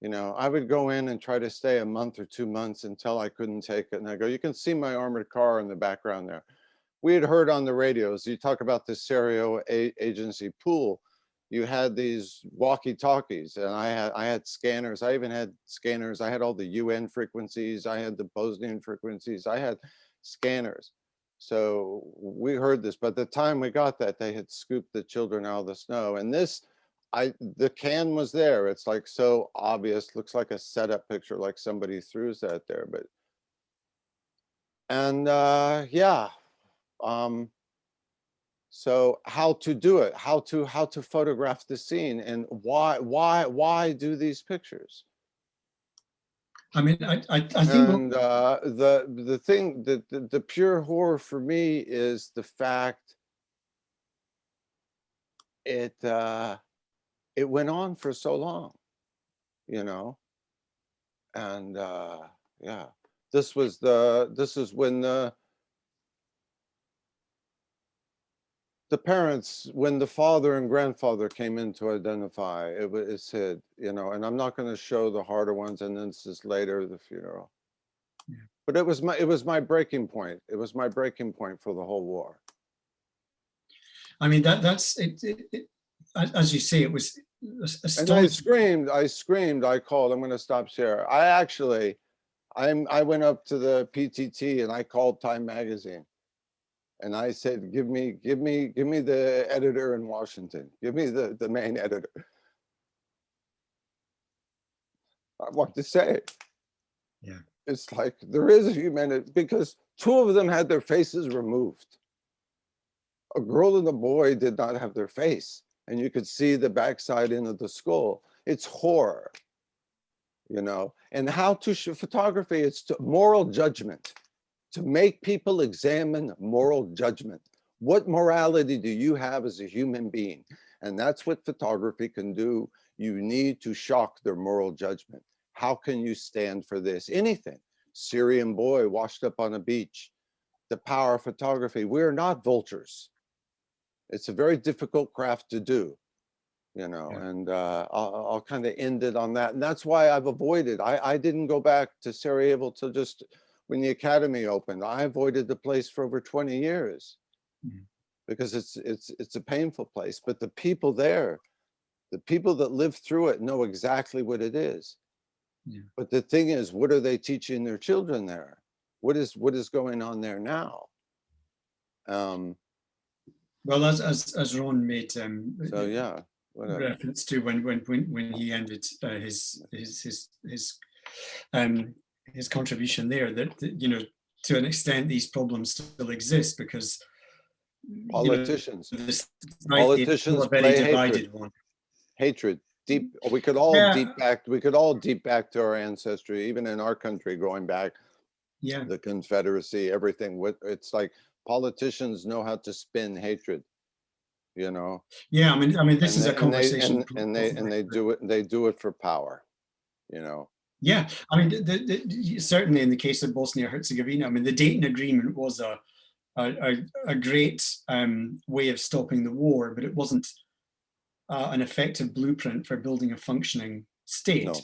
You know, I would go in and try to stay a month or 2 months until I couldn't take it. And I go, you can see my armored car in the background there. We had heard on the radios, you talk about the Sarajevo agency pool. You had these walkie-talkies, and I had scanners. I even had scanners. I had all the UN frequencies. I had the Bosnian frequencies. I had scanners. So we heard this, but the time we got that, they had scooped the children out of the snow. And this, the can was there. It's like so obvious, looks like a setup picture, like somebody threw that there. But, and yeah. So how to do it, how to photograph the scene, and why do these pictures? I mean, I think. And the thing that the pure horror for me is the fact it went on for so long, you know, and yeah, this is when the parents, when the father and grandfather came in to identify, it said, you know, and I'm not going to show the harder ones, and then this is later, the funeral. Yeah. But it was my breaking point. It was my breaking point for the whole war. I mean, that's it, as you say, it was astonishing. And I screamed, I called, I'm going to stop share. I went up to the PTT and I called Time Magazine. And I said, give me the editor in Washington. Give me the main editor. I want to say it. Yeah. It's like there is a humanity, because 2 of them had their faces removed. A girl and a boy did not have their face, and you could see the backside into the skull. It's horror, you know. And how to shoot photography, it's moral judgment. To make people examine moral judgment. What morality do you have as a human being? And that's what photography can do. You need to shock their moral judgment. How can you stand for this? Anything. Syrian boy washed up on a beach. The power of photography. We're not vultures. It's a very difficult craft to do, you know, yeah. And I'll kind of end it on that. And that's why I've avoided. I didn't go back to Sarajevo till just when the academy opened. I avoided the place for over 20 years because it's a painful place. But the people there, the people that live through it know exactly what it is. Yeah. But the thing is, what are they teaching their children there? What is going on there now? Well, as Ron made so yeah, reference to when he ended his contribution there, that you know, to an extent these problems still exist because politicians, politicians play divided hatred. we could all Yeah. deep back to our ancestry, even in our country, going back, Yeah. the Confederacy, everything. It's like politicians know how to spin hatred, you know. Yeah, I mean, this is a conversation. And they do it for power, you know. Yeah, I mean, certainly in the case of Bosnia-Herzegovina, I mean, the Dayton Agreement was a great way of stopping the war, but it wasn't an effective blueprint for building a functioning state. No.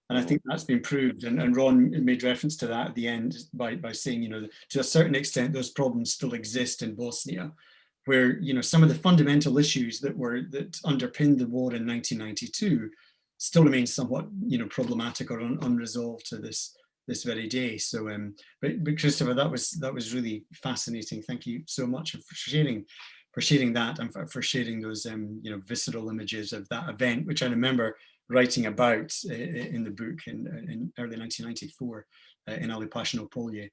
And I think that's been proved. And Ron made reference to that at the end by saying, you know, to a certain extent, those problems still exist in Bosnia, where, you know, some of the fundamental issues that underpinned the war in 1992 still remain somewhat, you know, problematic or unresolved to this very day. So, but Christopher, that was really fascinating. Thank you so much for sharing that and for sharing those, you know, visceral images of that event, which I remember writing about in the book in early 1994 in Alipashno-Polje.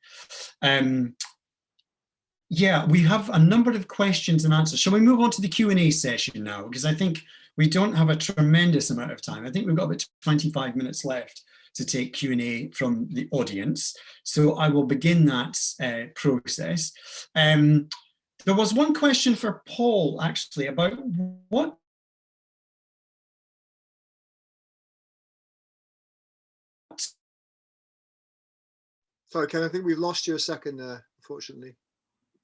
Yeah, we have a number of questions and answers. Shall we move on to the Q&A session now? Because I think we don't have a tremendous amount of time. I think we've got about 25 minutes left to take Q&A from the audience. So I will begin that process. There was one question for Paul, actually, about what Sorry, Ken, I think we've lost you a second there, unfortunately.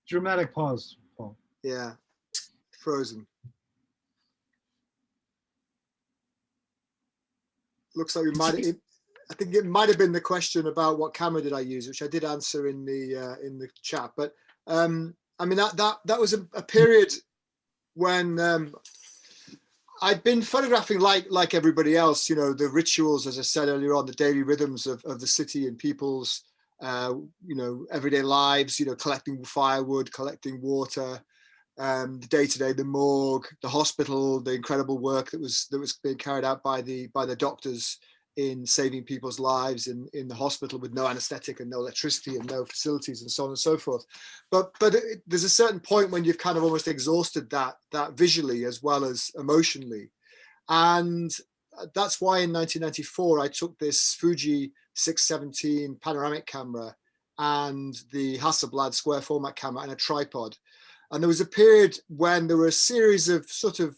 Dramatic pause, Paul. Yeah, frozen. Looks like we might. I think it might have been the question about what camera did I use, which I did answer in the chat. But I mean that was a period when I'd been photographing like everybody else. You know, the rituals, as I said earlier on, the daily rhythms of the city and people's you know, everyday lives. You know, collecting firewood, collecting water. The day-to-day, the morgue, the hospital, the incredible work that was being carried out by the doctors in saving people's lives in the hospital with no anesthetic and no electricity and no facilities and so on and so forth. But there's a certain point when you've kind of almost exhausted that visually as well as emotionally, and that's why in 1994 I took this Fuji 617 panoramic camera and the Hasselblad square format camera and a tripod. And there was a period when there were a series of sort of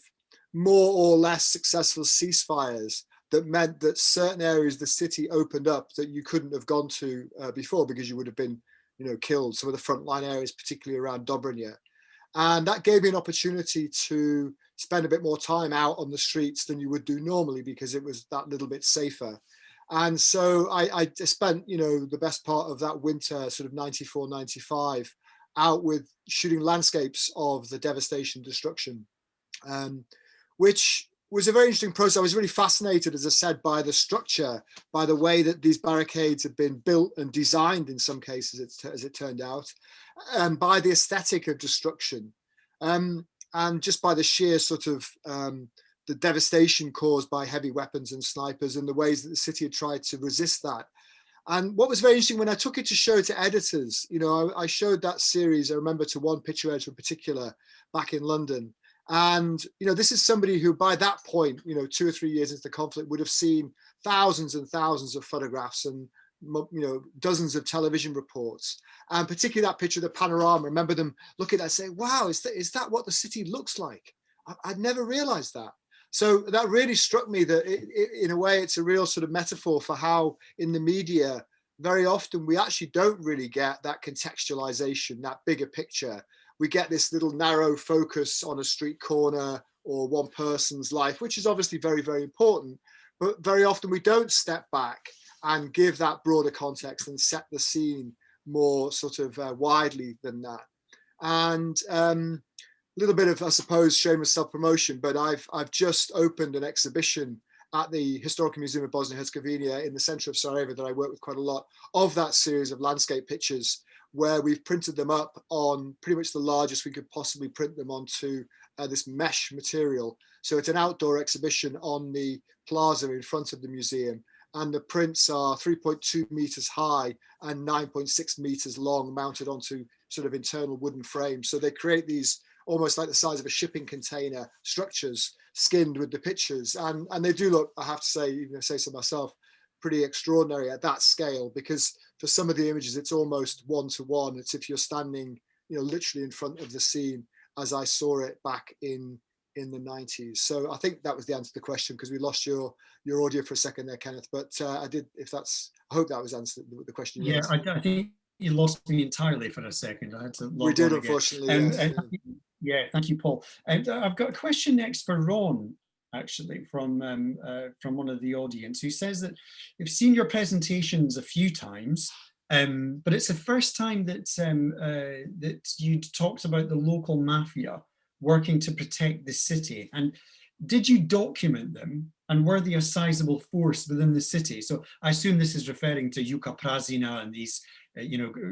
more or less successful ceasefires that meant that certain areas of the city opened up that you couldn't have gone to before because you would have been, you know, killed. Some of the frontline areas, particularly around Dobrinja. And that gave me an opportunity to spend a bit more time out on the streets than you would do normally because it was that little bit safer. And so I spent, you know, the best part of that winter, sort of 94, 95, out with shooting landscapes of the devastation, destruction, which was a very interesting process. I was really fascinated, as I said, by the structure, by the way that these barricades had been built and designed in some cases, as it turned out, and by the aesthetic of destruction, and just by the sheer sort of the devastation caused by heavy weapons and snipers and the ways that the city had tried to resist that. And what was very interesting when I took it to show to editors, you know, I showed that series, I remember, to one picture editor in particular back in London. And, you know, this is somebody who by that point, you know, 2 or 3 years into the conflict would have seen thousands and thousands of photographs and, you know, dozens of television reports. And particularly that picture, the panorama, I remember them looking at that and saying, wow, is that what the city looks like? I'd never realized that. So that really struck me that in a way, it's a real sort of metaphor for how in the media, very often we actually don't really get that contextualization, that bigger picture. We get this little narrow focus on a street corner or one person's life, which is obviously very, very important. But very often we don't step back and give that broader context and set the scene more sort of widely than that. And little bit of, I suppose, shameless self-promotion, but I've just opened an exhibition at the Historical Museum of Bosnia-Herzegovina in the center of Sarajevo that I work with quite a lot, of that series of landscape pictures, where we've printed them up on pretty much the largest we could possibly print them onto this mesh material. So it's an outdoor exhibition on the plaza in front of the museum, and the prints are 3.2 meters high and 9.6 meters long, mounted onto sort of internal wooden frames. So they create these almost like the size of a shipping container structures. skinned with the pictures, and they do look, I have to say, even say so myself, pretty extraordinary at that scale, because for some of the images it's almost one-to-one. It's if you're standing, you know, literally in front of the scene as I saw it back in the 90s. So I think that was the answer to the question, because we lost your audio for a second there, Kenneth, but I hope that was answered the question you asked. I think you lost me entirely for a second. I had to log We did, on again. unfortunately, yes. Yeah, thank you, Paul. And I've got a question next for Ron, actually, from one of the audience, who says that they've seen your presentations a few times, but it's the first time that that you talked about the local mafia working to protect the city. And did you document them? And were they a sizable force within the city? So I assume this is referring to Juka Prazina and these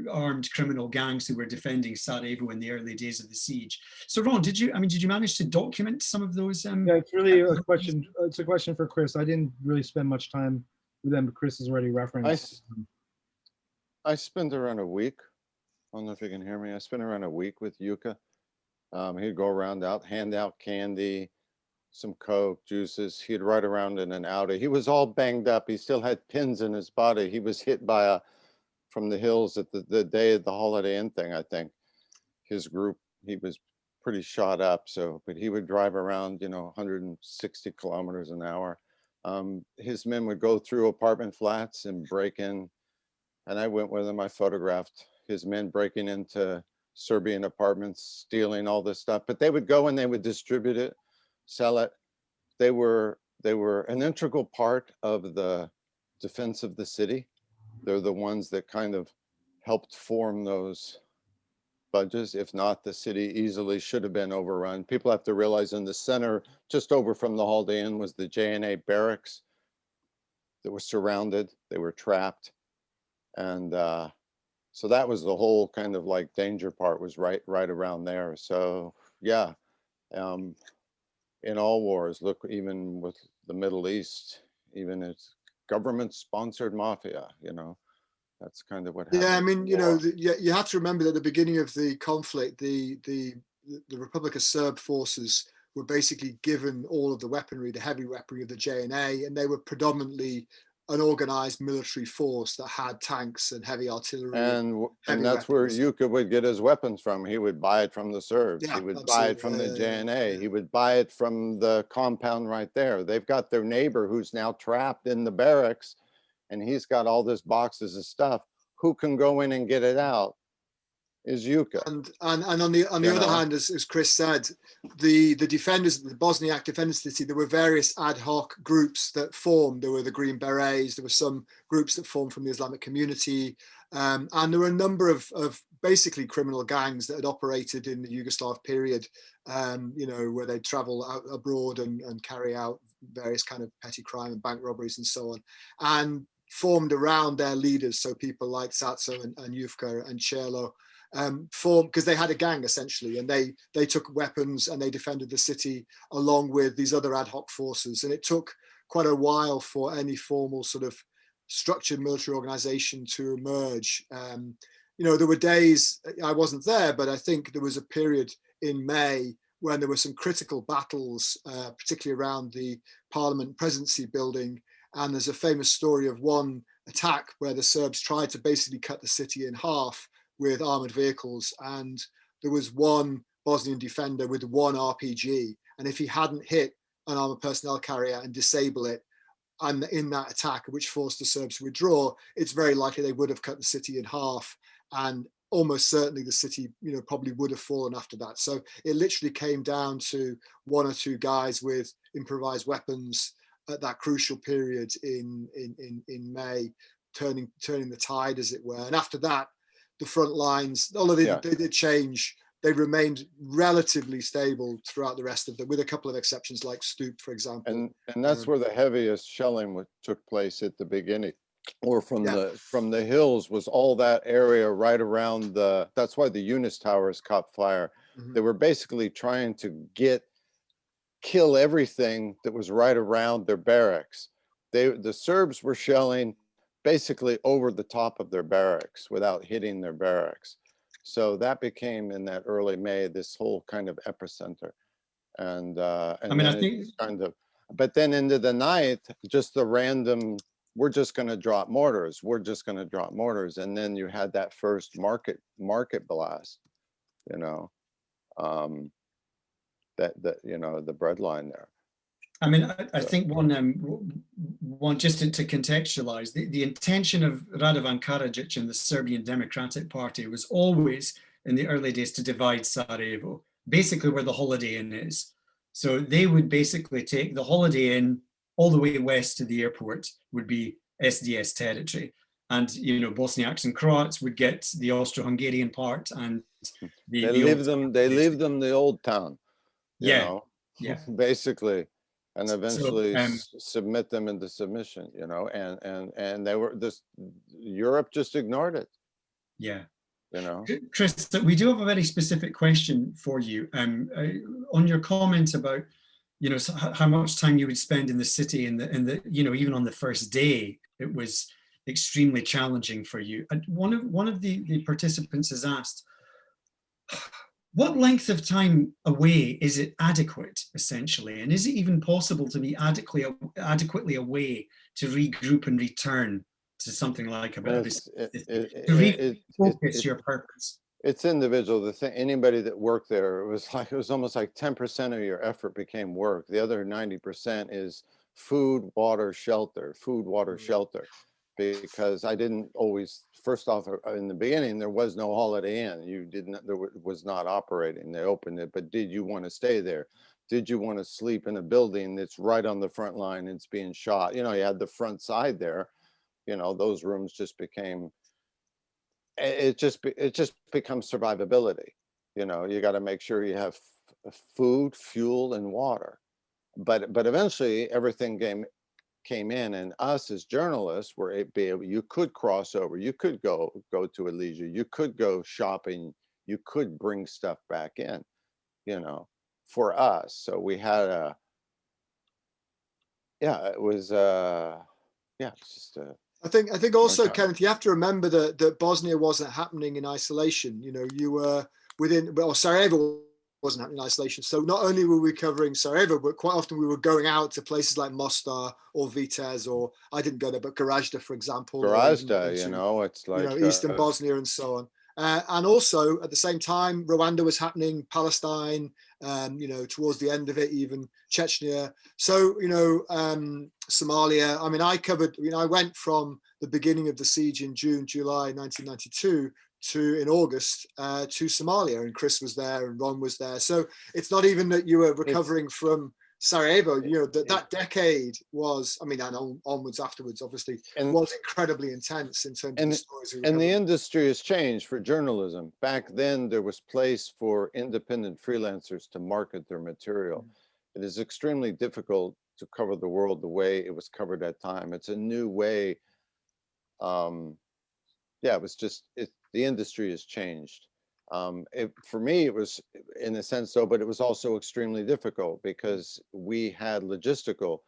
armed criminal gangs who were defending Sarajevo in the early days of the siege. So Ron, did you manage to document some of those? Yeah, it's really a question. It's a question for Chris. I didn't really spend much time with them, but Chris has already referenced. I spent around a week. I don't know if you can hear me. I spent around a week with Juka. He'd go around, hand out candy, some Coke, juices. He'd ride around in an Audi. He was all banged up. He still had pins in his body. He was hit by from the hills at the day of the Holiday Inn thing, I think. His group, he was pretty shot up. But he would drive around, 160 kilometers an hour. His men would go through apartment flats and break in. And I went with him. I photographed his men breaking into Serbian apartments, stealing all this stuff. But they would go and they would distribute it, sell it. They were an integral part of the defense of the city. They're the ones that kind of helped form those budgets. If not, the city easily should have been overrun. People have to realize in the center, just over from the Holiday Inn, was the JNA barracks that was surrounded. They were trapped. And so that was the whole kind of like danger part, was right around there. So yeah, in all wars, look, even with the Middle East, even it's government-sponsored mafia, that's kind of what happened. Yeah, I mean, you have to remember that at the beginning of the conflict, the Republika Serb forces were basically given all of the weaponry, the heavy weaponry of the JNA, and they were predominantly an organized military force that had tanks and heavy artillery. And that's where Juka would get his weapons from. He would buy it from the Serbs. Yeah, he would buy it from the JNA. Yeah. He would buy it from the compound right there. They've got their neighbor who's now trapped in the barracks, and he's got all this boxes of stuff. Who can go in and get it out? Is Juka. And on the other hand, as Chris said, the defenders, the Bosniak defenders of the city, there were various ad hoc groups that formed. There were the Green Berets, there were some groups that formed from the Islamic community, and there were a number of basically criminal gangs that had operated in the Yugoslav period, where they'd travel out abroad and carry out various kind of petty crime and bank robberies and so on, and formed around their leaders. So people like Satso and Jufka and Čelo, formed because they had a gang essentially, and they took weapons and they defended the city along with these other ad hoc forces. And it took quite a while for any formal sort of structured military organization to emerge. There were days, I wasn't there, but I think there was a period in May when there were some critical battles, particularly around the Parliament Presidency building. And there's a famous story of one attack where the Serbs tried to basically cut the city in half with armored vehicles, and there was one Bosnian defender with one RPG, and if he hadn't hit an armored personnel carrier and disable it, and in that attack, which forced the Serbs to withdraw, it's very likely they would have cut the city in half, and almost certainly the city, probably would have fallen after that. So it literally came down to one or two guys with improvised weapons at that crucial period in May, turning the tide, as it were. And after that, the front lines, although they did change, they remained relatively stable throughout the rest of them, with a couple of exceptions like Stup, for example. And that's where the heaviest shelling took place at the beginning, or from the hills was all that area right around that's why the Eunice Towers caught fire. Mm-hmm. They were basically trying to kill everything that was right around their barracks. The Serbs were shelling basically over the top of their barracks without hitting their barracks. So that became, in that early May, this whole kind of epicenter. And I mean, then I think it's kind of, but then into the night, just the random, we're just going to drop mortars. We're just going to drop mortars. And then you had that first market blast, you know, that you know, the bread line there. I mean, I think one just to contextualize, the intention of Radovan Karadzic and the Serbian Democratic Party was always in the early days to divide Sarajevo, basically where the Holiday Inn is. So they would basically take the Holiday Inn all the way west to the airport would be SDS territory. And, you know, Bosniaks and Croats would get the Austro-Hungarian part, and they leave them the old town, you yeah, know, yeah. basically. And eventually So, submit them into submission, you know, and they were Europe just ignored it. Yeah. You know, Chris, we do have a very specific question for you. On your comment about, you know, how much time you would spend in the city, and the you know, even on the first day, it was extremely challenging for you. And one of the participants has asked, what length of time away is it adequate, essentially? And is it even possible to be adequately away to regroup and return to something like a bit of to refocus your purpose? It's individual. The thing, anybody that worked there, it was almost like 10% of your effort became work. The other 90% is food, water, shelter, shelter. Because I didn't always, first off, in the beginning, there was no Holiday Inn. There was not operating. They opened it, but did you want to stay there? Did you want to sleep in a building that's right on the front line? It's being shot. You know, you had the front side there. You know, those rooms just became, it just becomes survivability. You know, you got to make sure you have food, fuel, and water. But eventually everything came in, and us as journalists were able, you could cross over, you could go to a leisure, you could go shopping, you could bring stuff back in, you know, for us. So we had it was just I think also, Kenneth, you have to remember that Bosnia wasn't happening in isolation. You know, you were Sarajevo wasn't happening in isolation. So not only were we covering Sarajevo, but quite often we were going out to places like Mostar or Vitez, or I didn't go there, but Gorazda, for example. Gorazda, you know, it's like, you know, Eastern Bosnia and so on. And also at the same time, Rwanda was happening, Palestine, you know, towards the end of it, even Chechnya. So, you know, Somalia. I mean, I went from the beginning of the siege in July 1992 in August to Somalia, and Chris was there and Ron was there. So it's not even that you were recovering from Sarajevo. You know, that decade was, I mean, and onwards afterwards, obviously, was incredibly intense in terms of the stories. And the industry has changed for journalism. Back then, there was place for independent freelancers to market their material. It is extremely difficult to cover the world the way it was covered at time. It's a new way. It was just, the industry has changed. For me, it was in a sense though, but it was also extremely difficult because we had logistical.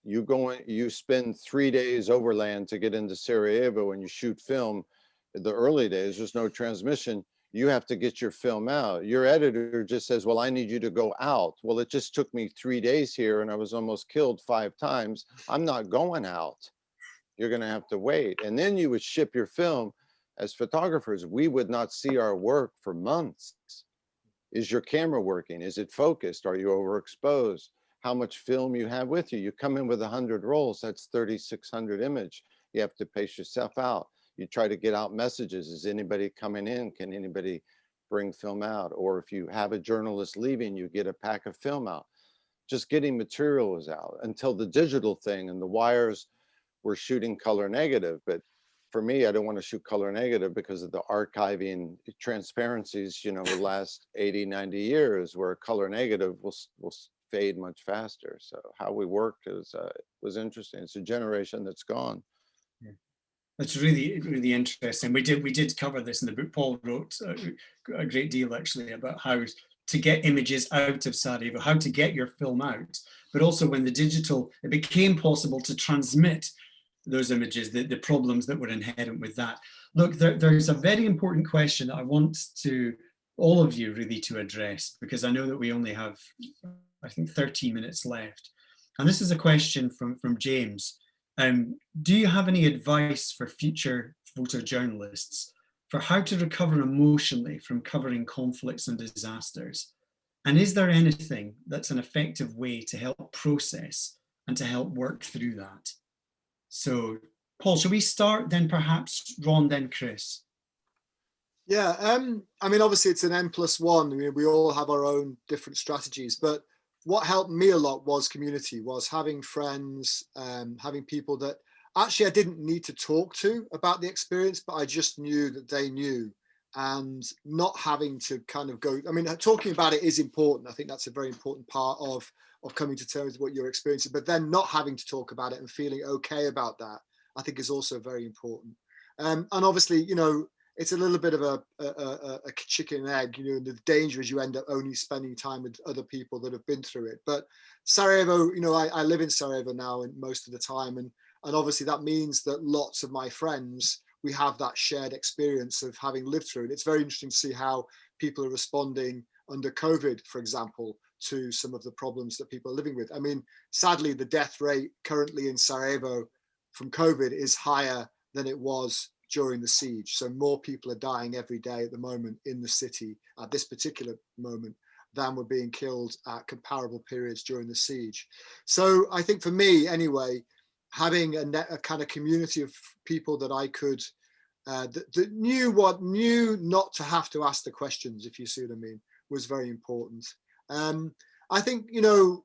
You spend 3 days overland to get into Sarajevo and you shoot film. In the early days, there's no transmission. You have to get your film out. Your editor just says, well, I need you to go out. Well, it just took me 3 days here and I was almost killed 5 times. I'm not going out. You're going to have to wait. And then you would ship your film. As photographers, we would not see our work for months. Is your camera working? Is it focused? Are you overexposed? How much film you have with you? You come in with 100 rolls, that's 3,600 image. You have to pace yourself out. You try to get out messages. Is anybody coming in? Can anybody bring film out? Or if you have a journalist leaving, you get a pack of film out. Just getting material was out until the digital thing, and the wires were shooting color negative. But for me, I don't want to shoot color negative because of the archiving transparencies, you know, will last 80, 90 years, where color negative will fade much faster. So how we worked was interesting. It's a generation that's gone. Yeah. That's really, really interesting. We did cover this in the book. Paul wrote a great deal actually about how to get images out of Sarajevo, how to get your film out, but also when it became possible to transmit those images, the problems that were inherent with that. Look, there's a very important question that I want to all of you really to address, because I know that we only have, I think, 13 minutes left. And this is a question from James. Do you have any advice for future photojournalists for how to recover emotionally from covering conflicts and disasters? And is there anything that's an effective way to help process and to help work through that? So, Paul, shall we start, then perhaps Ron, then Chris? Yeah, I mean, obviously it's an N+1. I mean, we all have our own different strategies, but what helped me a lot was community, was having friends, having people that actually I didn't need to talk to about the experience, but I just knew that they knew, and not having to kind of go, I mean, talking about it is important. I think that's a very important part of coming to terms with what you're experiencing, but then not having to talk about it and feeling okay about that, I think is also very important. And obviously, you know, it's a little bit of a chicken and egg, you know, and the danger is you end up only spending time with other people that have been through it. But Sarajevo, you know, I live in Sarajevo now and most of the time. And obviously that means that lots of my friends, we have that shared experience of having lived through it. It's very interesting to see how people are responding under COVID, for example, to some of the problems that people are living with. I mean, sadly, the death rate currently in Sarajevo from COVID is higher than it was during the siege. So more people are dying every day at the moment in the city at this particular moment than were being killed at comparable periods during the siege. So I think for me anyway, having a kind of community of people that I could, that knew not to have to ask the questions, if you see what I mean, was very important. I think, you know,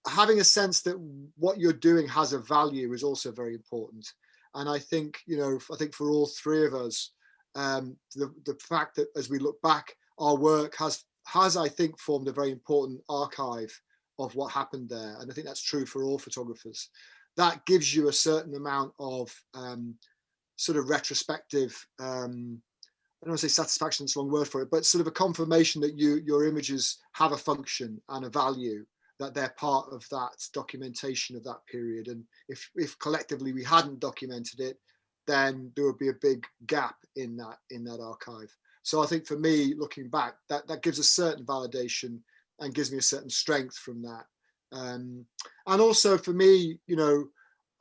having a sense that what you're doing has a value is also very important. And I think, you know, I think for all three of us, the fact that as we look back, our work has I think formed a very important archive of what happened there. And I think that's true for all photographers. That gives you a certain amount of sort of retrospective, I don't want to say satisfaction, it's a wrong word for it, but sort of a confirmation that your images have a function and a value, that they're part of that documentation of that period. And if collectively we hadn't documented it, then there would be a big gap in that archive. So I think for me, looking back, that gives a certain validation and gives me a certain strength from that. And also for me, you know,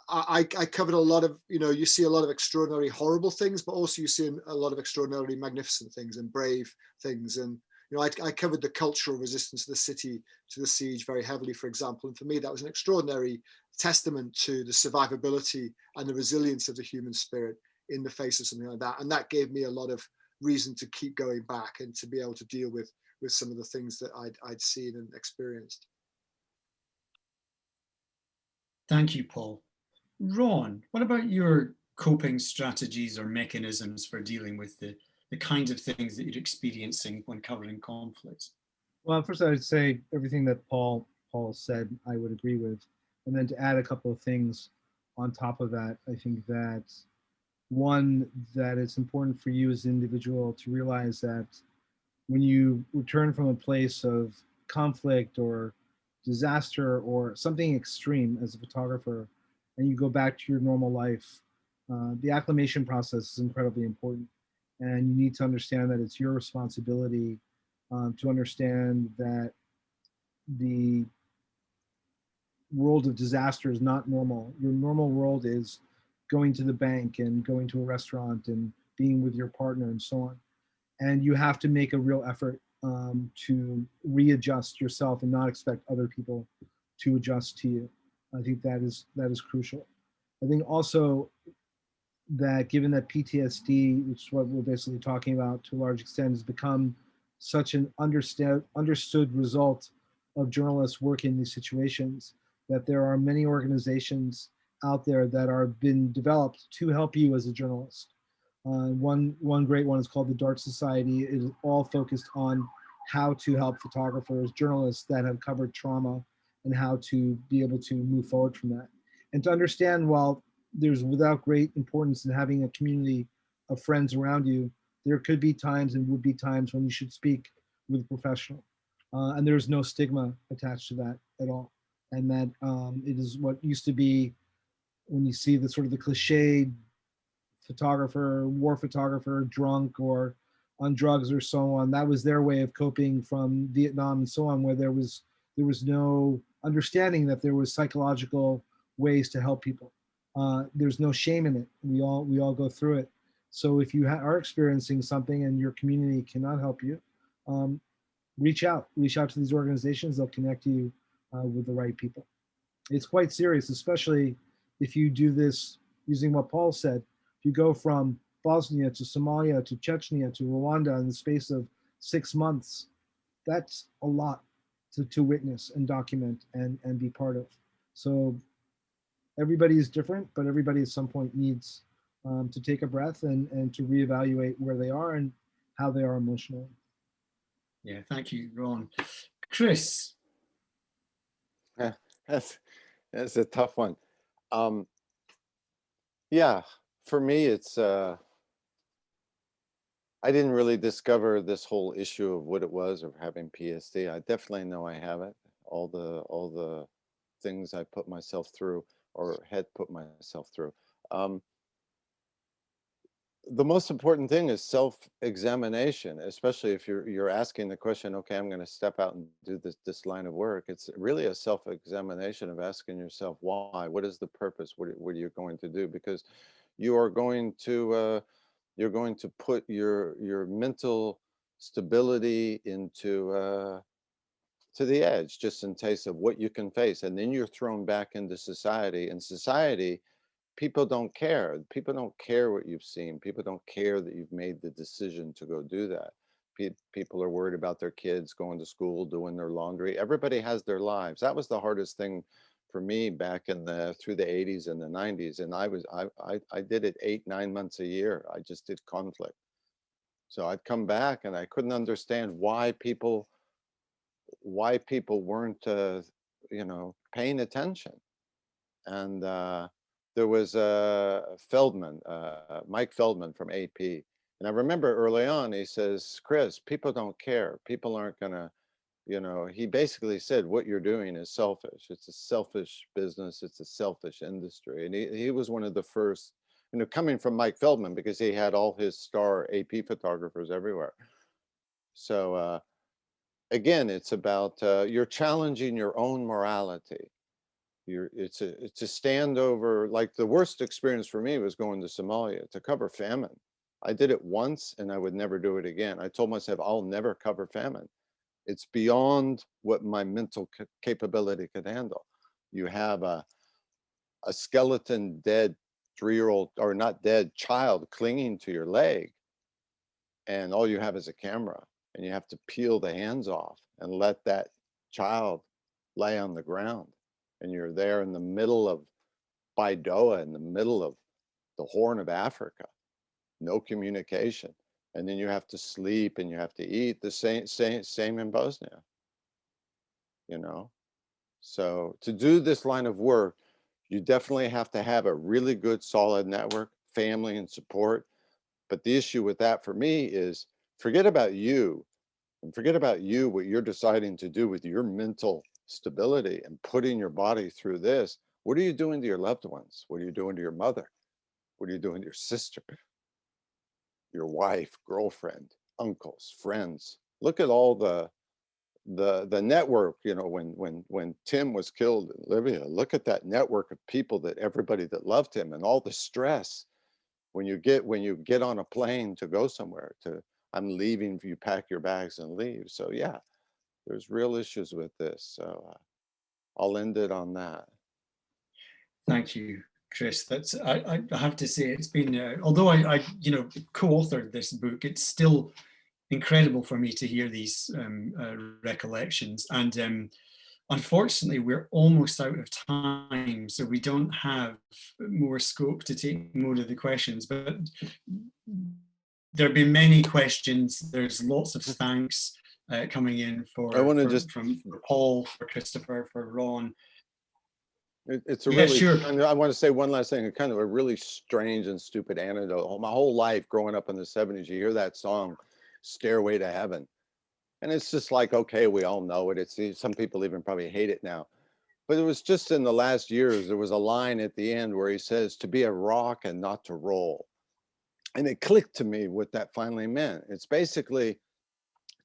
I covered a lot of, you know, you see a lot of extraordinary horrible things, but also you see a lot of extraordinarily magnificent things and brave things. And you know, I covered the cultural resistance of the city to the siege very heavily, for example. And for me, that was an extraordinary testament to the survivability and the resilience of the human spirit in the face of something like that. And that gave me a lot of reason to keep going back and to be able to deal with some of the things that I'd seen and experienced. Thank you, Paul. Ron, what about your coping strategies or mechanisms for dealing with the kinds of things that you're experiencing when covering conflicts? Well, first I would say everything that Paul said, I would agree with. And then to add a couple of things on top of that, I think that one, that it's important for you as an individual to realize that when you return from a place of conflict or disaster or something extreme as a photographer, and you go back to your normal life, the acclimation process is incredibly important. And you need to understand that it's your responsibility to understand that the world of disaster is not normal. Your normal world is going to the bank and going to a restaurant and being with your partner and so on. And you have to make a real effort to readjust yourself and not expect other people to adjust to you. I think that is crucial. I think also that given that PTSD, which is what we're basically talking about to a large extent, has become such an understood result of journalists working in these situations, that there are many organizations out there that are been developed to help you as a journalist. One great one is called the Dart Society. It is all focused on how to help photographers, journalists that have covered trauma, and how to be able to move forward from that. And to understand, while there's without great importance in having a community of friends around you, there could be times and would be times when you should speak with a professional. And there's no stigma attached to that at all. And that it is what used to be when you see the sort of the cliched photographer, war photographer, drunk or on drugs or so on. That was their way of coping from Vietnam and so on, where there was no understanding that there was psychological ways to help people. There's no shame in it. We all go through it. So if you are experiencing something and your community cannot help you, reach out to these organizations. They'll connect you with the right people. It's quite serious, especially if you do this using what Paul said. If you go from Bosnia to Somalia to Chechnya to Rwanda in the space of 6 months, that's a lot to witness and document and be part of. So everybody is different, but everybody at some point needs to take a breath and to reevaluate where they are and how they are emotionally. Yeah, thank you, Ron. Chris. That's a tough one. Yeah, for me, it's I didn't really discover this whole issue of what it was of having PSD. I definitely know I have it. All the things I put myself through or had put myself through. The most important thing is self-examination, especially if you're asking the question, okay, I'm going to step out and do this line of work. It's really a self-examination of asking yourself why. What is the purpose? What are you going to do? Because you are going to you're going to put your mental stability into to the edge, just in case of what you can face, and then you're thrown back into society. And society, people don't care. People don't care what you've seen. People don't care that you've made the decision to go do that. People are worried about their kids going to school, doing their laundry. Everybody has their lives. That was the hardest thing for me back in through the 80s and the 90s. And I did it 8-9 months a year. I just did conflict. So I'd come back and I couldn't understand why people weren't paying attention. And there was Mike Feldman from AP. And I remember early on, he says, Chris, people don't care. People aren't gonna, he basically said, what you're doing is selfish. It's a selfish business. It's a selfish industry. And he was one of the first, coming from Mike Feldman, because he had all his star AP photographers everywhere. So again, it's about, you're challenging your own morality. It's a stand over. Like, the worst experience for me was going to Somalia to cover famine. I did it once and I would never do it again. I told myself, I'll never cover famine. It's beyond what my mental capability could handle. You have a skeleton dead 3-year-old, or not dead, child clinging to your leg, and all you have is a camera, and you have to peel the hands off and let that child lay on the ground. And you're there in the middle of Baidoa, in the middle of the Horn of Africa, no communication. And then you have to sleep and you have to eat. The same in Bosnia, So to do this line of work, you definitely have to have a really good, solid network, family and support. But the issue with that for me is, forget about you, and forget about you, what you're deciding to do with your mental stability and putting your body through this. What are you doing to your loved ones? What are you doing to your mother? What are you doing to your sister, your wife, girlfriend, uncles, friends? Look at all the network, when Tim was killed in Libya, look at that network of people, that everybody that loved him, and all the stress when you get on a plane to go somewhere, I'm leaving, you pack your bags and leave. So yeah, there's real issues with this. So I'll end it on that. Thank you, Chris. That's I have to say, it's been although I co-authored this book, it's still incredible for me to hear these recollections. And unfortunately, we're almost out of time, so we don't have more scope to take more of the questions. But there have been many questions. There's lots of thanks coming in from Paul, for Christopher, for Ron. It's a really, sure. I want to say one last thing, kind of a really strange and stupid anecdote. My whole life growing up in the 70s, you hear that song, Stairway to Heaven. And it's just like, okay, we all know it. Some people even probably hate it now. But it was just in the last years, there was a line at the end where he says, to be a rock and not to roll. And it clicked to me what that finally meant. It's basically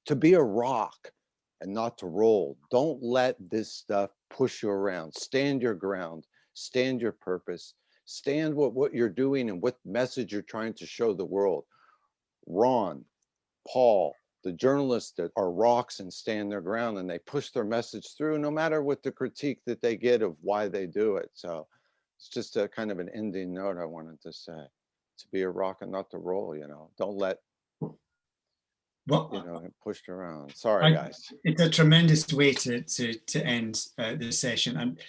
to be a rock and not to roll. Don't let this stuff push you around. Stand your ground, stand your purpose, stand what you're doing and what message you're trying to show the world. Ron, Paul, the journalists that are rocks and stand their ground, and they push their message through no matter what the critique that they get of why they do it. So it's just a kind of an ending note I wanted to say. To be a rock and not to roll, you know. Don't let, pushed around. Sorry, guys. It's a tremendous way to end this session. And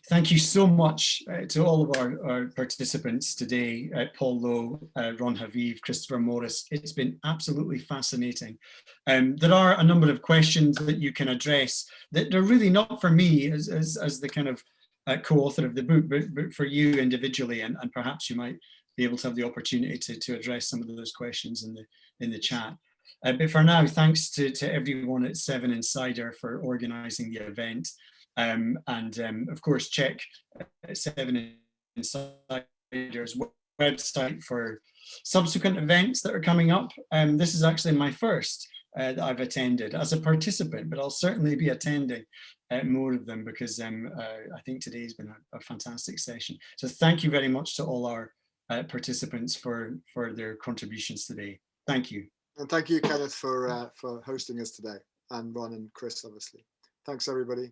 thank you so much to all of our participants today, Paul Lowe, Ron Haviv, Christopher Morris. It's been absolutely fascinating. There are a number of questions that you can address that are really not for me as the kind of co-author of the book, but for you individually, and perhaps you might be able to have the opportunity to address some of those questions in the chat. But for now, thanks to everyone at 7 Insider for organising the event. And of course, check 7 Insider's website for subsequent events that are coming up. This is actually my first that I've attended as a participant, but I'll certainly be attending more of them because I think today's been a fantastic session. So thank you very much to all our participants for their contributions today. Thank you. And thank you, Kenneth, for hosting us today, and Ron and Chris, obviously. Thanks, everybody.